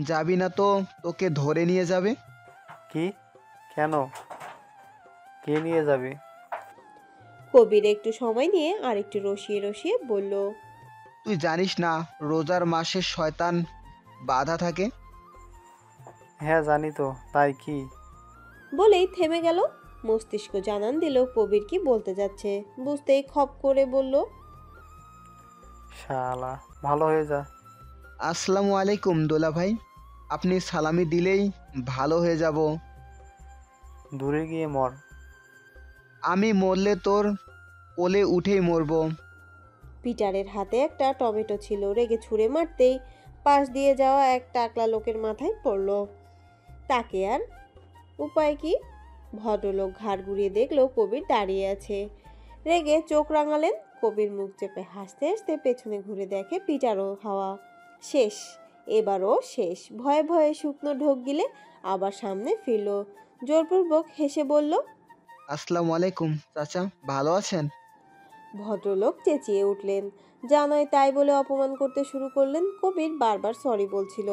যাবি না তো তোকে ধরে নিয়ে যাবে। কি? কেন? কে নিয়ে যাবে? কবির একটু সময় নিয়ে আরেকটু রসিয়ে রসিয়ে বলল, তুই জানিস না রোজার মাসে শয়তান বাধা থাকে। হ্যাঁ জানি তো, তাই কি? বলেই থেমে গেল। মস্তিষ্ক জানান দিল কবির কি বলতে যাচ্ছে, বুঝতেই খপ করে বলল, শালা, ভালো হয়ে যা। আসসালামু আলাইকুম দোলা ভাই, আপনি সালামি দিলেই ভালো হয়ে যাব। দূরে গিয়ে মর। আমি মরলে তোর কোলে উঠেই মরব। পিটারের হাতে একটা টমেটো ছিল, রেগে ছুঁড়ে মারতেই পাশ দিয়ে যাওয়া এক টাকলা লোকের মাথায় পড়ল। তাকে আর উপায় কি? ভদ্রলোক ঘাড় ঘুরিয়ে দেখলো কবির দাঁড়িয়ে আছে। রেগে চোখ রাঙালেন। কবির মুখ চেপে হাসতে হাসতে পেছনে ঘুরে দেখে পিটারও হাওয়া শেষ, এবারও শেষ। ভয়ে ভয়ে শুকনো ঢোক গিলে আবার সামনে ফিরল। জোরপূর্বক হেসে বলল, আসসালামু আলাইকুম চাচা, ভালো আছেন? ভদ্রলোক চেঁচিয়ে উঠলেন। জানাই তাই বলে অপমান করতে শুরু করলেন। কবির বারবার সরি বলছিল,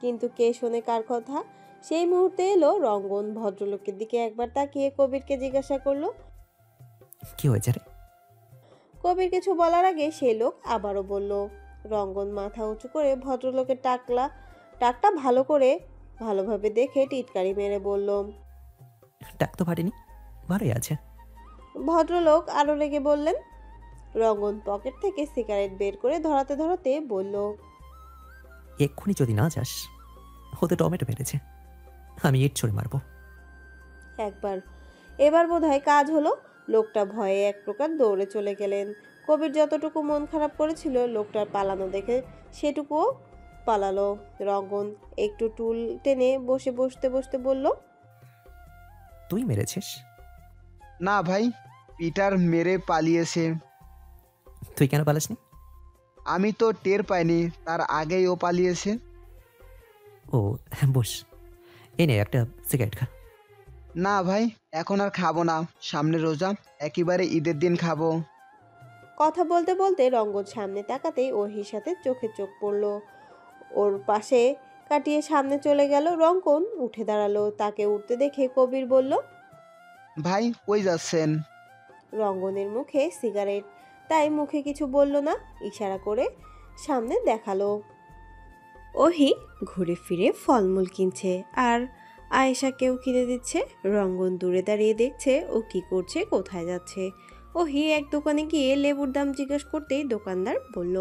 কিন্তু কে শোনে কার কথা। সেই মুহূর্তে এলো রঙ্গন। ভদ্রলোকের দিকে একবার তাকিয়ে কবিরকে জিজ্ঞাসা করলো, কি হয়েছে রে? কবির কিছু বলার আগে সেই লোক আবারও বলল। রঙ্গন মাথা উঁচু করে ভদ্রলোকের টাকটা ভালোভাবে দেখে টিটকারি মেরে বলল, টাক তো ফাটেনি, ভালোই আছে। ভদ্রলোক আরো রেগে বললেন। রঙ্গন পকেট থেকে সিগারেট বের করে ধরাতে ধরাতে বলল, এক্ষুনি যদি না যাস, ওতে টমেটো মেরেছে, আমি ইট ছড়ে মারবো। এবার বোধহয় কাজ হলো। লোকটা ভয়ে এক প্রকার দৌড়ে চলে গেলেন। কবির যতটুকু মন খারাপ করেছিল লোকটার পালানো দেখে সেটুকুও পালালো। রঙ্গন একটু টুল টেনে বসতে বলল, তুই মেরেছিস? না ভাই, পিটার মেরে পালিয়েছে। তুই কেন পালাসনি? আমি তো টের পাইনি, তার আগেই ও পালিয়েছে। ও বস, এনে একটা সিগারেট খা। না ভাই, এখন আর খাবো না, সামনে রোজা, একেবারে ঈদের দিন খাবো। কথা বলতে বলতে রঙ্গন সামনে তাকাতেই ওহির সাথে চোখে চোখ পড়ল। ওর পাশে কাটিয়ে সামনে চলে গেল। রঙ্গন উঠে দাঁড়ালো। তাকে উঠতে দেখে কবির বলল, ভাই কই যাচ্ছেন? রঙ্গনের মুখে সিগারেট, তাই মুখে কিছু বলল না, ইশারা করে সামনে দেখালো। ওহি ঘুরে ফিরে ফলমূল কিনছে আর আয়েশাকেও কিনে দিচ্ছে। রঙ্গন দূরে দাঁড়িয়ে দেখছে ও কি করছে, কোথায় যাচ্ছে। ওহি এক দোকানে গিয়ে লেবুর দাম জিজ্ঞেস করতেই দোকানদার বলল,